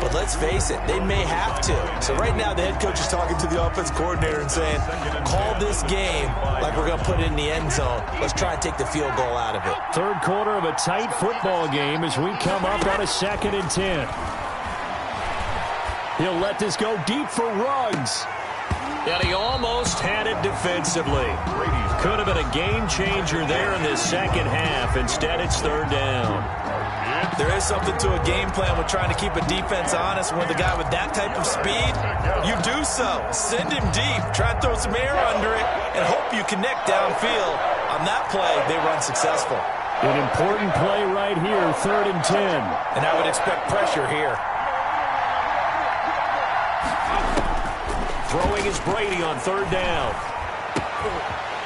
C: But let's face it, they may have to. So right now, the head coach is talking to the offense coordinator and saying, call this game like we're going to put it in the end zone. Let's try and take the field goal out of it.
A: Third quarter of a tight football game as we come up on a 2nd and 10. He'll let this go deep for Ruggs. And he almost had it defensively. Could have been a game changer there in this second half. Instead, it's 3rd down.
C: There is something to a game plan with trying to keep a defense honest. With a guy with that type of speed, you do so. Send him deep. Try and throw some air under it and hope you connect downfield. On that play, they run successful.
A: An important play right here, 3rd and 10.
C: And I would expect pressure here.
A: Throwing is Brady on 3rd down.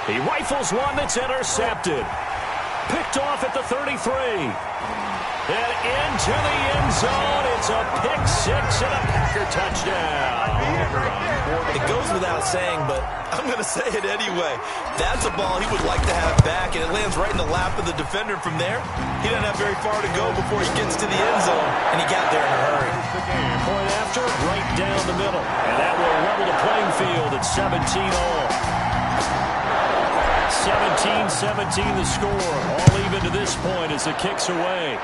A: He rifles one that's intercepted. Picked off at the 33. And into the end zone. It's a pick 6 and a Packer touchdown.
C: It goes without saying, but I'm going to say it anyway. That's a ball he would like to have back, and it lands right in the lap of the defender from there. He doesn't have very far to go before he gets to the end zone, and he got there in a hurry.
A: Point after, right down the middle. And that will level the playing field at 17 all. 17-17 the score. All even to this point as the kick's away.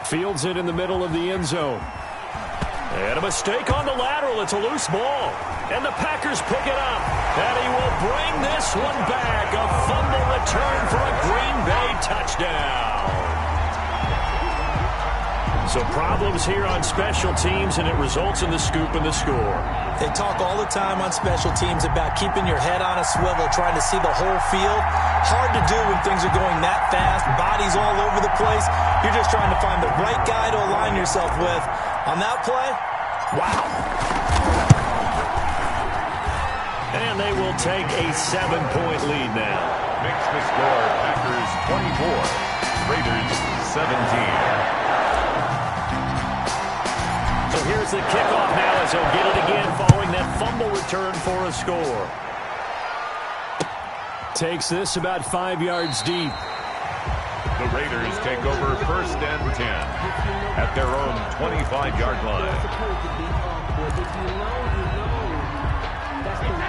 A: Fields it in the middle of the end zone. And a mistake on the lateral. It's a loose ball. And the Packers pick it up. And he will bring this one back. A fumble return for a Green Bay touchdown. So problems here on special teams, and it results in the scoop and the score.
C: They talk all the time on special teams about keeping your head on a swivel, trying to see the whole field. Hard to do when things are going that fast, bodies all over the place. You're just trying to find the right guy to align yourself with. On that play, wow.
A: And they will take a 7-point lead now.
B: Makes the score Packers 24, Raiders 17.
A: So here's the kickoff now as he'll get it again following that fumble return for a score. Takes this about 5 yards deep.
B: The Raiders take over 1st and 10 at their own 25-yard line.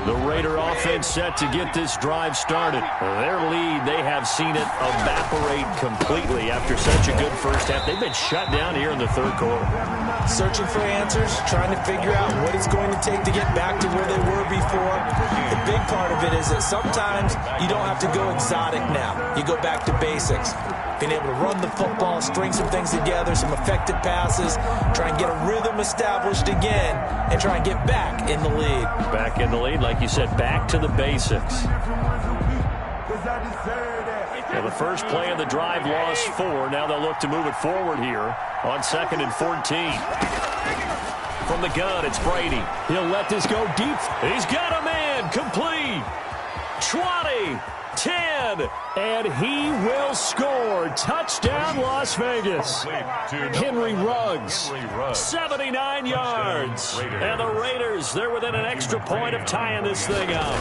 A: The Raider offense set to get this drive started. Their lead, they have seen it evaporate completely after such a good first half. They've been shut down here in the 3rd quarter.
C: Searching for answers, trying to figure out what it's going to take to get back to where they were before. The big part of it is that sometimes you don't have to go exotic now. You go back to basics. Being able to run the football, string some things together, some effective passes, try and get a rhythm established again, and try and get back in the lead.
A: Back in the lead, like you said, back to the basics. Well, the first play of the drive lost 4. Now they'll look to move it forward here on 2nd and 14. From the gun, it's Brady. He'll let this go deep. He's got a man. Complete. 20. 10, and he will score. Touchdown, Las Vegas. Henry Ruggs, 79 yards. And the Raiders, they're within an extra point of tying this thing up.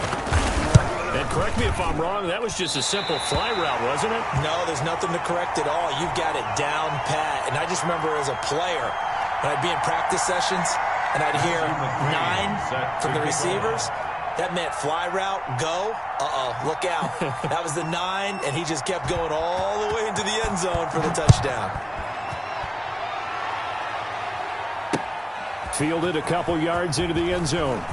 A: And correct me if I'm wrong, that was just a simple fly route, wasn't it?
C: No, there's nothing to correct at all. You've got it down pat. And I just remember as a player, when I'd be in practice sessions, and I'd hear 9 from the receivers. That meant fly route, go. Look out. That was the 9, and he just kept going all the way into the end zone for the touchdown.
A: Fielded a couple yards into the end zone.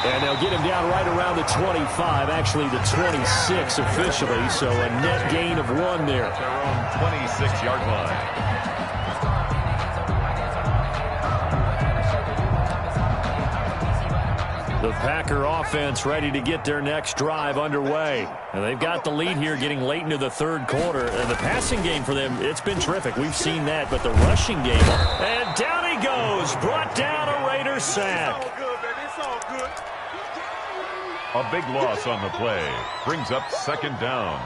A: And they'll get him down right around the 25, actually the 26 officially, so a net gain of 1 there.
B: Their own 26-yard line.
A: The Packer offense ready to get their next drive underway. And they've got the lead here getting late into the 3rd quarter. And the passing game for them, it's been terrific. We've seen that. But the rushing game, and down he goes. Brought down a Raider sack.
B: A big loss on the play. Brings up 2nd down.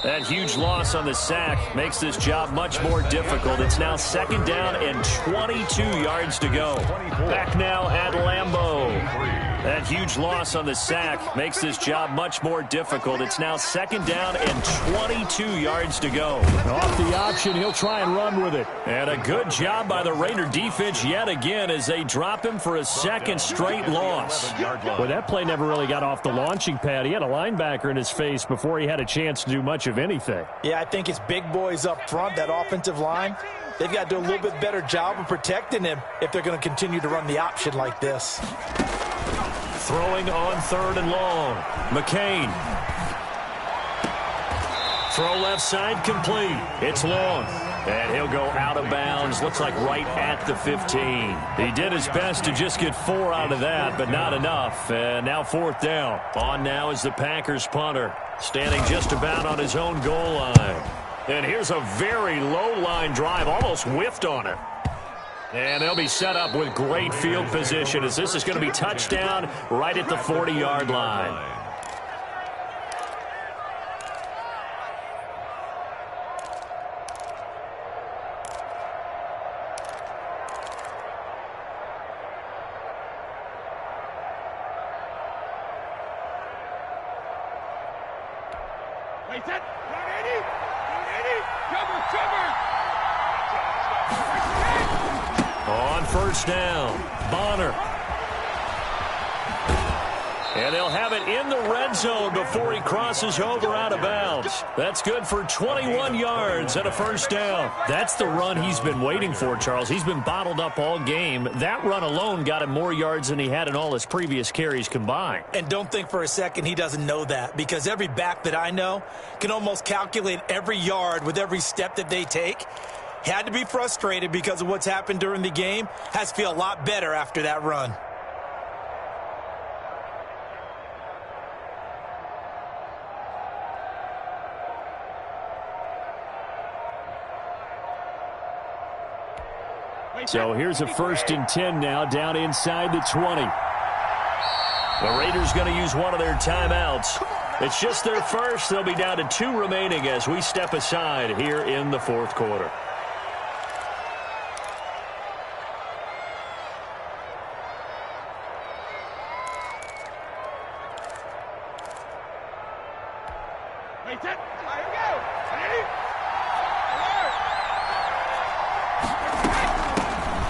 A: That huge loss on the sack makes this job much more difficult. It's now 2nd down and 22 yards to go. Back now at Lambeau. That huge loss on the sack makes this job much more difficult. It's now 2nd down and 22 yards to go.
E: Off the option, he'll try and run with it.
A: And a good job by the Raider defense yet again as they drop him for a 2nd straight loss.
E: Well, that play never really got off the launching pad. He had a linebacker in his face before he had a chance to do much of anything.
C: Yeah, I think it's big boys up front, that offensive line. They've got to do a little bit better job of protecting him if they're going to continue to run the option like this.
A: Throwing on 3rd and long. McCain. Throw left side complete. It's long. And he'll go out of bounds. Looks like right at the 15. He did his best to just get 4 out of that, but not enough. And now 4th down. On now is the Packers punter, standing just about on his own goal line. And here's a very low line drive, almost whiffed on it. And they'll be set up with great field position as this is going to be touchdown right at the 40-yard line. On 1st down, Bonner. And they'll have it in the red zone before he crosses over out of bounds. That's good for 21 yards and a 1st down. That's the run he's been waiting for, Charles. He's been bottled up all game. That run alone got him more yards than he had in all his previous carries combined.
C: And don't think for a second he doesn't know that, because every back that I know can almost calculate every yard with every step that they take. Had to be frustrated because of what's happened during the game. Has to feel a lot better after that run.
E: So here's a 1st and 10 now, down inside the 20.
A: The Raiders going to use one of their timeouts. It's just their first. They'll be down to 2 remaining as we step aside here in the 4th quarter.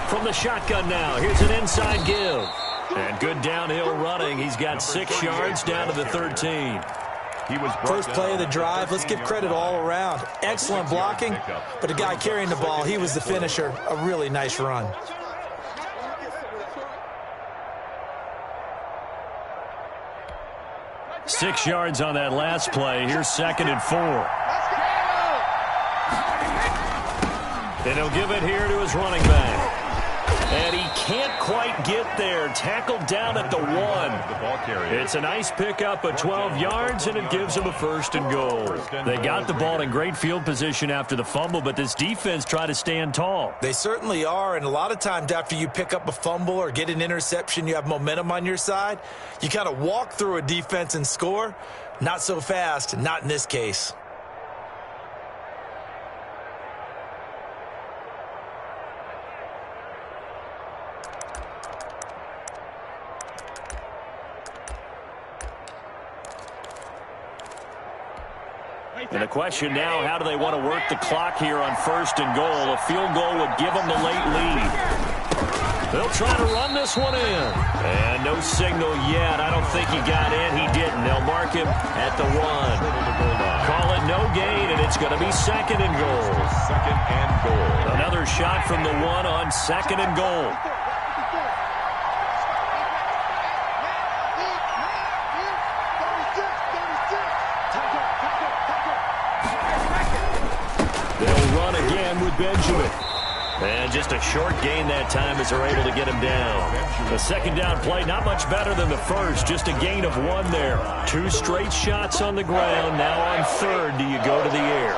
A: From the shotgun now, here's an inside give. And good downhill running. He's got 6 yards down to the 13.
C: First play of the drive, let's give credit all around. Excellent blocking, but the guy carrying the ball, he was the finisher. A really nice run.
A: Six yards on that last play. Here's 2nd and 4. And he'll give it here to his running back. And he can't quite get there. Tackled down at the 1. It's a nice pickup of 12 yards, and it gives him a 1st and goal. They got the ball in great field position after the fumble, but this defense tried to stand tall.
C: They certainly are, and a lot of times after you pick up a fumble or get an interception, you have momentum on your side. You kind of walk through a defense and score. Not so fast, not in this case.
A: And the question now, how do they want to work the clock here on 1st and goal? A field goal would give them the late lead. They'll try to run this one in. And no signal yet. I don't think he got in. He didn't. They'll mark him at the 1. Call it no gain, and it's going to be 2nd and goal.
B: 2nd and goal.
A: Another shot from the 1 on 2nd and goal. Benjamin. And just a short gain that time as they're able to get him down. The 2nd down play, not much better than the first. Just a gain of 1 there. 2 straight shots on the ground. Now on 3rd, do you go to the air?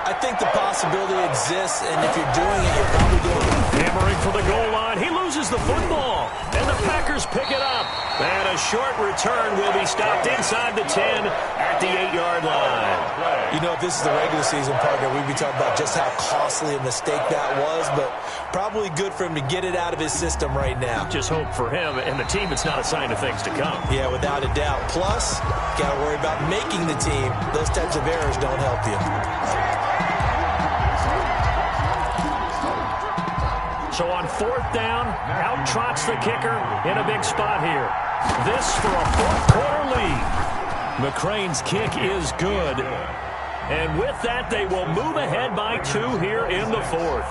C: I think the possibility exists, and if you're doing it, you're probably doing it.
A: Hammering for the goal line. He loses the football, and the Packers pick it up. And a short return will be stopped inside the 10 at the 8-yard line.
C: You know, if this is the regular season, partner, we'd be talking about just how costly a mistake that was, but probably good for him to get it out of his system right now.
A: Just hope for him and the team it's not a sign of things to come.
C: Yeah, without a doubt. Plus, got to worry about making the team. Those types of errors don't help you.
A: So on fourth down, out trots the kicker in a big spot here. This for a fourth-quarter lead. McCrane's kick is good. And with that, they will move ahead by 2 here in the fourth.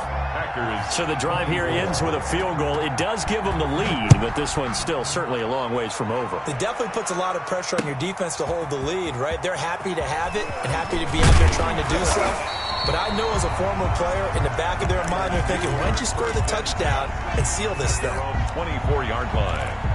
A: So the drive here ends with a field goal. It does give them the lead, but this one's still certainly a long ways from over.
C: It definitely puts a lot of pressure on your defense to hold the lead, right? They're happy to have it and happy to be out there trying to do so. But I know as a former player, in the back of their mind, they're thinking, why don't you score the touchdown and seal this thing?
B: 24-yard line.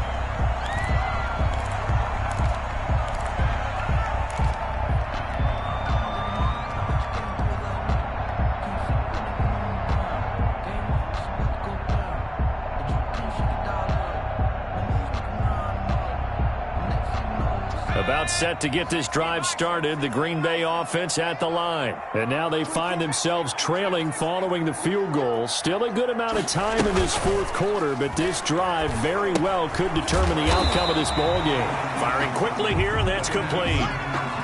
A: About set to get this drive started, the Green Bay offense at the line. And now they find themselves trailing following the field goal. Still a good amount of time in this fourth quarter, but this drive very well could determine the outcome of this ball game. Firing quickly here, and that's complete.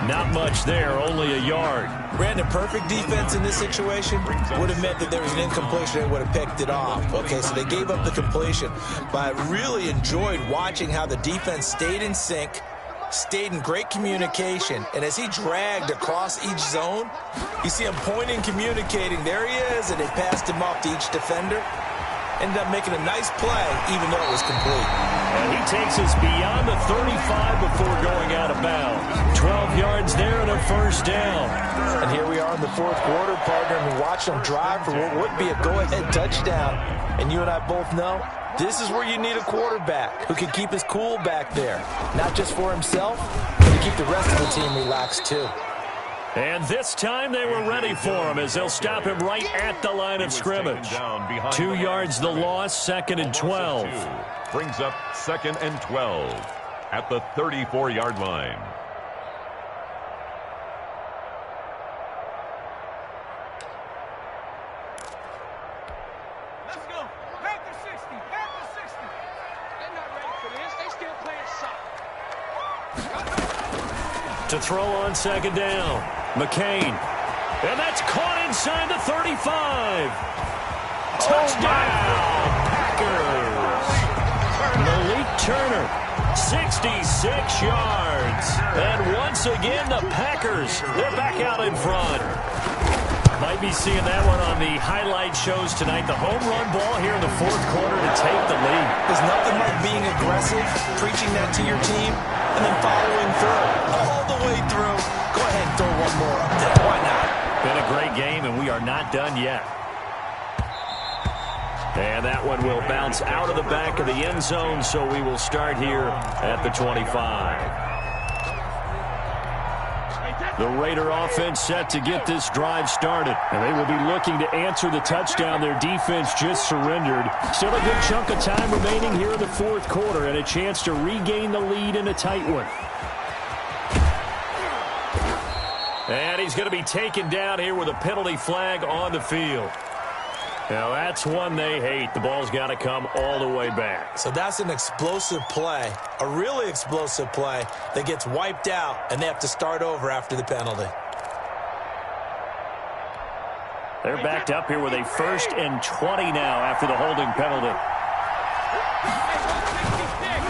A: Not much there, only a yard.
C: Brandon, perfect defense in this situation would have meant that there was an incompletion and would have picked it off. Okay, so they gave up the completion. But I really enjoyed watching how the defense stayed in sync, stayed in great communication, and as he dragged across each zone, you see him pointing, communicating. There he is, and they passed him off to each defender. Ended up making a nice play, even though it was complete.
A: And he takes us beyond the 35 before going out of bounds. 12 yards there and a first down.
C: And here we are in the fourth quarter, partner, and we watch them drive for what would be a go-ahead touchdown. And you and I both know this is where you need a quarterback who can keep his cool back there. Not just for himself, but to keep the rest of the team relaxed too.
A: And this time they were ready for him as they'll stop him right at the line of scrimmage. 2 yards the loss, 2nd and 12.
B: Brings up 2nd and 12 at the 34-yard line.
D: Let's go. Panther 60. Panther 60. They're not ready for this. They still playing soccer.
A: To throw on 2nd down, McCain. And that's caught inside the 35. Touchdown, Packers. Malik Turner, 66 yards. And once again, the Packers, they're back out in front. Might be seeing that one on the highlight shows tonight. The home run ball here in the fourth quarter to take the lead.
C: There's nothing like being aggressive, preaching that to your team, and then following through. All the way through. Go ahead and throw one more up there. Why not?
A: Been a great game, and we are not done yet. And that one will bounce out of the back of the end zone, so we will start here at the 25. The Raider offense set to get this drive started. And they will be looking to answer the touchdown their defense just surrendered. Still a good chunk of time remaining here in the fourth quarter and a chance to regain the lead in a tight one. And he's going to be taken down here with a penalty flag on the field. Now, that's one they hate. The ball's got to come all the way back.
C: So that's an explosive play, a really explosive play that gets wiped out, and they have to start over after the penalty.
A: They're backed up here with a 1st and 20 now after the holding penalty.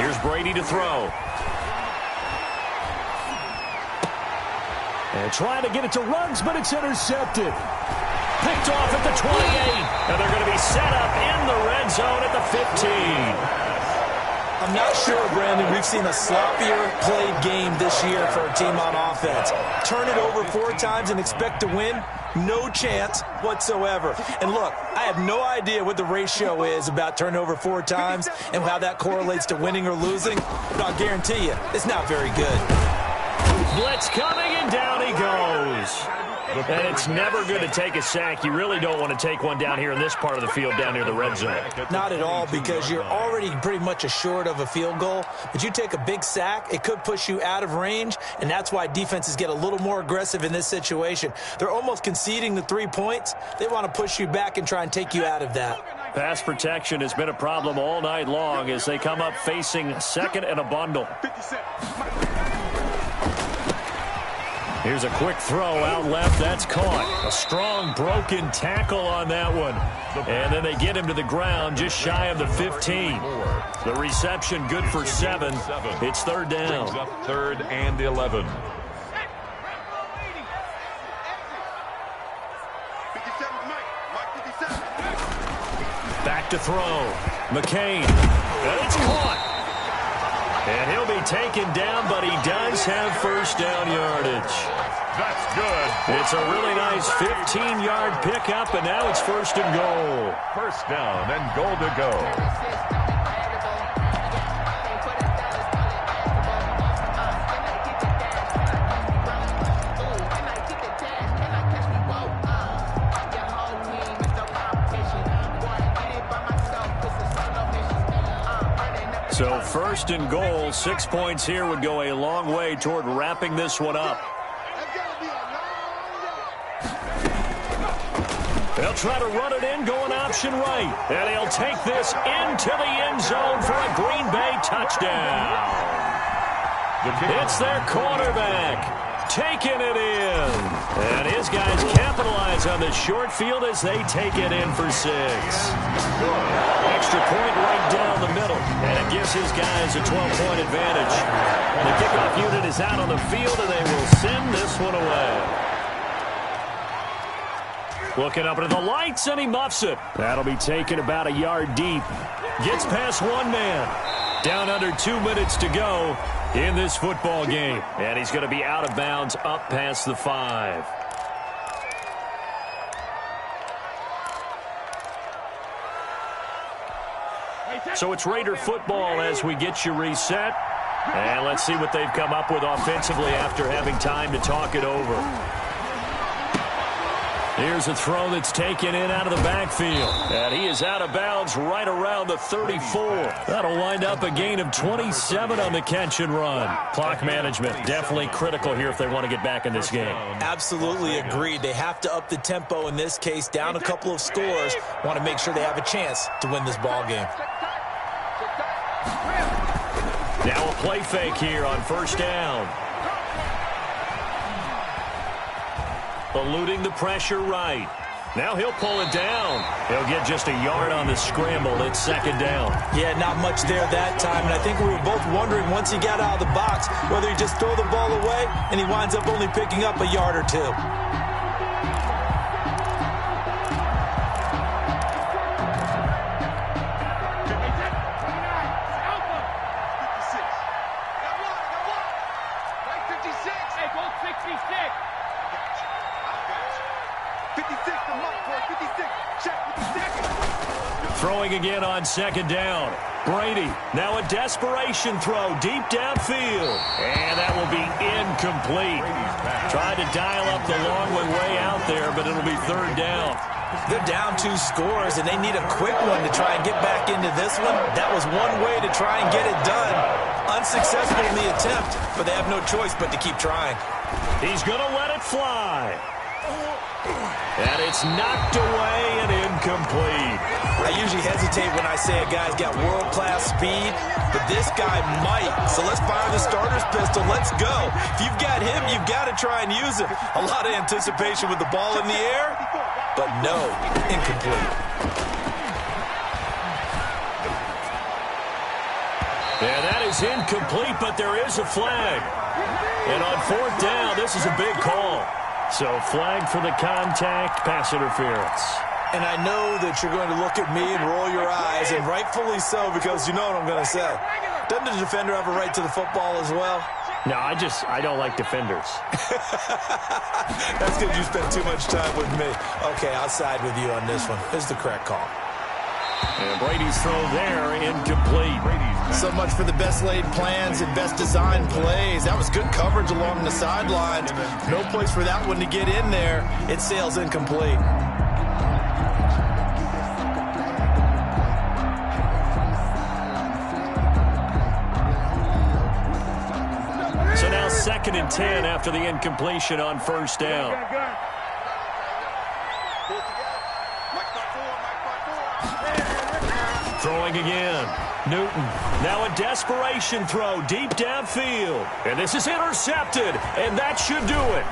A: Here's Brady to throw. And trying to get it to Ruggs, but it's intercepted. Picked off at the 28, and they're going to be set up in the red zone at the 15.
C: I'm not sure, Brandon, we've seen a sloppier played game this year for a team on offense. Turn it over 4 times and expect to win? No chance whatsoever. And look, I have no idea what the ratio is about turnover 4 times and how that correlates to winning or losing, but I'll guarantee you, it's not very good.
A: Blitz coming, and down he goes.
E: And it's never good to take a sack. You really don't want to take one down here in this part of the field, down near the red zone.
C: Not at all, because you're already pretty much assured of a field goal. But you take a big sack, it could push you out of range, and that's why defenses get a little more aggressive in this situation. They're almost conceding the 3 points. They want to push you back and try and take you out of that.
E: Pass protection has been a problem all night long as they come up facing second and a bundle. Here's a quick throw out left. That's caught. A strong broken tackle on that one. And then they get him to the ground just shy of the 15. The reception good for 7. It's third down.
B: Brings up 3rd and 11.
E: Back to throw. McCain. And it's caught. And he'll be taken down, but he does have first down yardage.
B: That's good.
E: It's a really nice 15-yard pickup, and now it's 1st and goal.
B: First down and goal to go.
E: So 1st and goal, 6 points here would go a long way toward wrapping this one up. They'll try to run it in, going option right. And he'll take this into the end zone for a Green Bay touchdown. It's their quarterback taking it in. And his guys capitalize on the short field as they take it in for 6. Extra point right down the middle. And it gives his guys a 12-point advantage. The kickoff unit is out on the field, and they will send this one away. Looking up into the lights, and he muffs it. That'll be taken about a yard deep. Gets past one man. Down under 2 minutes to go in this football game. And he's going to be out of bounds up past the 5. So it's Raider football as we get you reset. And let's see what they've come up with offensively after having time to talk it over. Here's a throw that's taken in out of the backfield. And he is out of bounds right around the 34. That'll wind up a gain of 27 on the catch and run. Clock management definitely critical here if they want to get back in this game.
C: Absolutely agreed. They have to up the tempo in this case, down a couple of scores. Want to make sure they have a chance to win this ball game.
E: Now a play fake here on 1st down. Eluding the pressure right. Now he'll pull it down. He'll get just a yard on the scramble. It's 2nd down.
C: Yeah, not much there that time. And I think we were both wondering once he got out of the box whether he just throw the ball away and he winds up only picking up a yard or 2.
E: Throwing again on 2nd down. Brady, now a desperation throw deep downfield. And that will be incomplete. Tried to dial up the long way out there, but it'll be 3rd down.
C: They're down 2 scores, and they need a quick one to try and get back into this one. That was one way to try and get it done. Unsuccessful in the attempt, but they have no choice but to keep trying.
E: He's going to let it fly. And it's knocked away and incomplete.
C: I usually hesitate when I say a guy's got world-class speed, but this guy might. So let's fire the starter's pistol. Let's go. If you've got him, you've got to try and use it. A lot of anticipation with the ball in the air, but no, incomplete.
E: Yeah, that is incomplete, but there is a flag. And on 4th down, this is a big call. So flag for the contact, pass interference.
C: And I know that you're going to look at me and roll your eyes, and rightfully so, because you know what I'm going to say. Doesn't the defender have a right to the football as well?
E: No, I don't like defenders.
C: That's because you spend too much time with me. Okay, I'll side with you on this one. This is the correct call.
E: And Brady's throw there, incomplete.
C: So much for the best laid plans and best designed plays. That was good coverage along the sidelines. No place for that one to get in there. It sails incomplete.
E: So now 2nd and 10 after the incompletion on first down. Throwing again. Newton. Now a desperation throw deep downfield. And this is intercepted. And that should do it.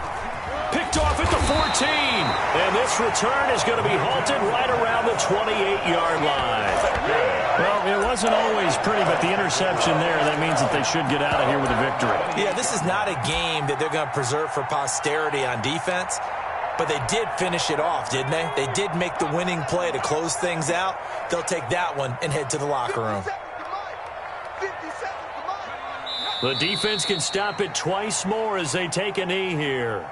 E: Picked off at the 14. And this return is going to be halted right around the 28-yard line. Well, it wasn't always pretty, but the interception there, that means that they should get out of here with a victory.
C: Yeah, this is not a game that they're going to preserve for posterity on defense. But they did finish it off, didn't they? They did make the winning play to close things out. They'll take that one and head to the locker room.
E: The defense can stop it twice more as they take a knee here.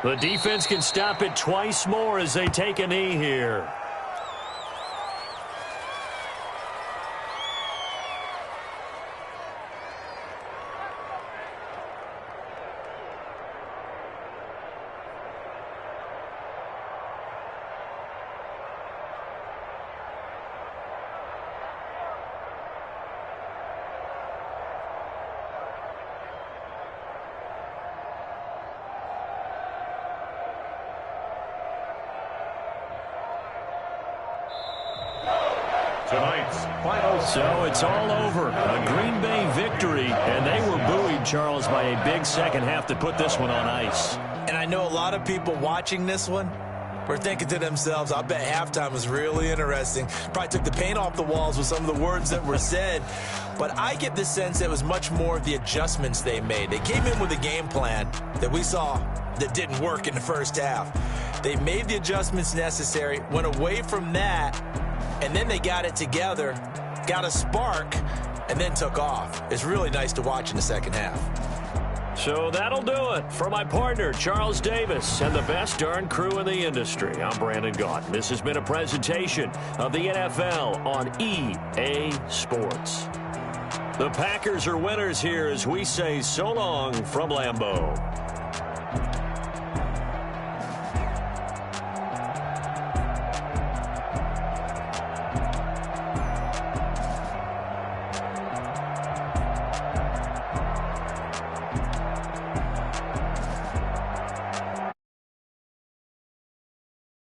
E: The defense can stop it twice more as they take a knee here.
B: Tonight's final.
E: So it's all over. A Green Bay victory, and they were buoyed, Charles, by a big second half to put this one on ice.
C: And I know a lot of people watching this one were thinking to themselves, I bet halftime was really interesting. Probably took the paint off the walls with some of the words that were said. But I get the sense it was much more of the adjustments they made. They came in with a game plan that we saw that didn't work in the first half. They made the adjustments necessary, went away from that, and then they got it together, got a spark, and then took off. It's really nice to watch in the second half.
E: So that'll do it. For my partner, Charles Davis, and the best darn crew in the industry, I'm Brandon Gaudin. This has been a presentation of the NFL on EA Sports. The Packers are winners here as we say so long from Lambeau.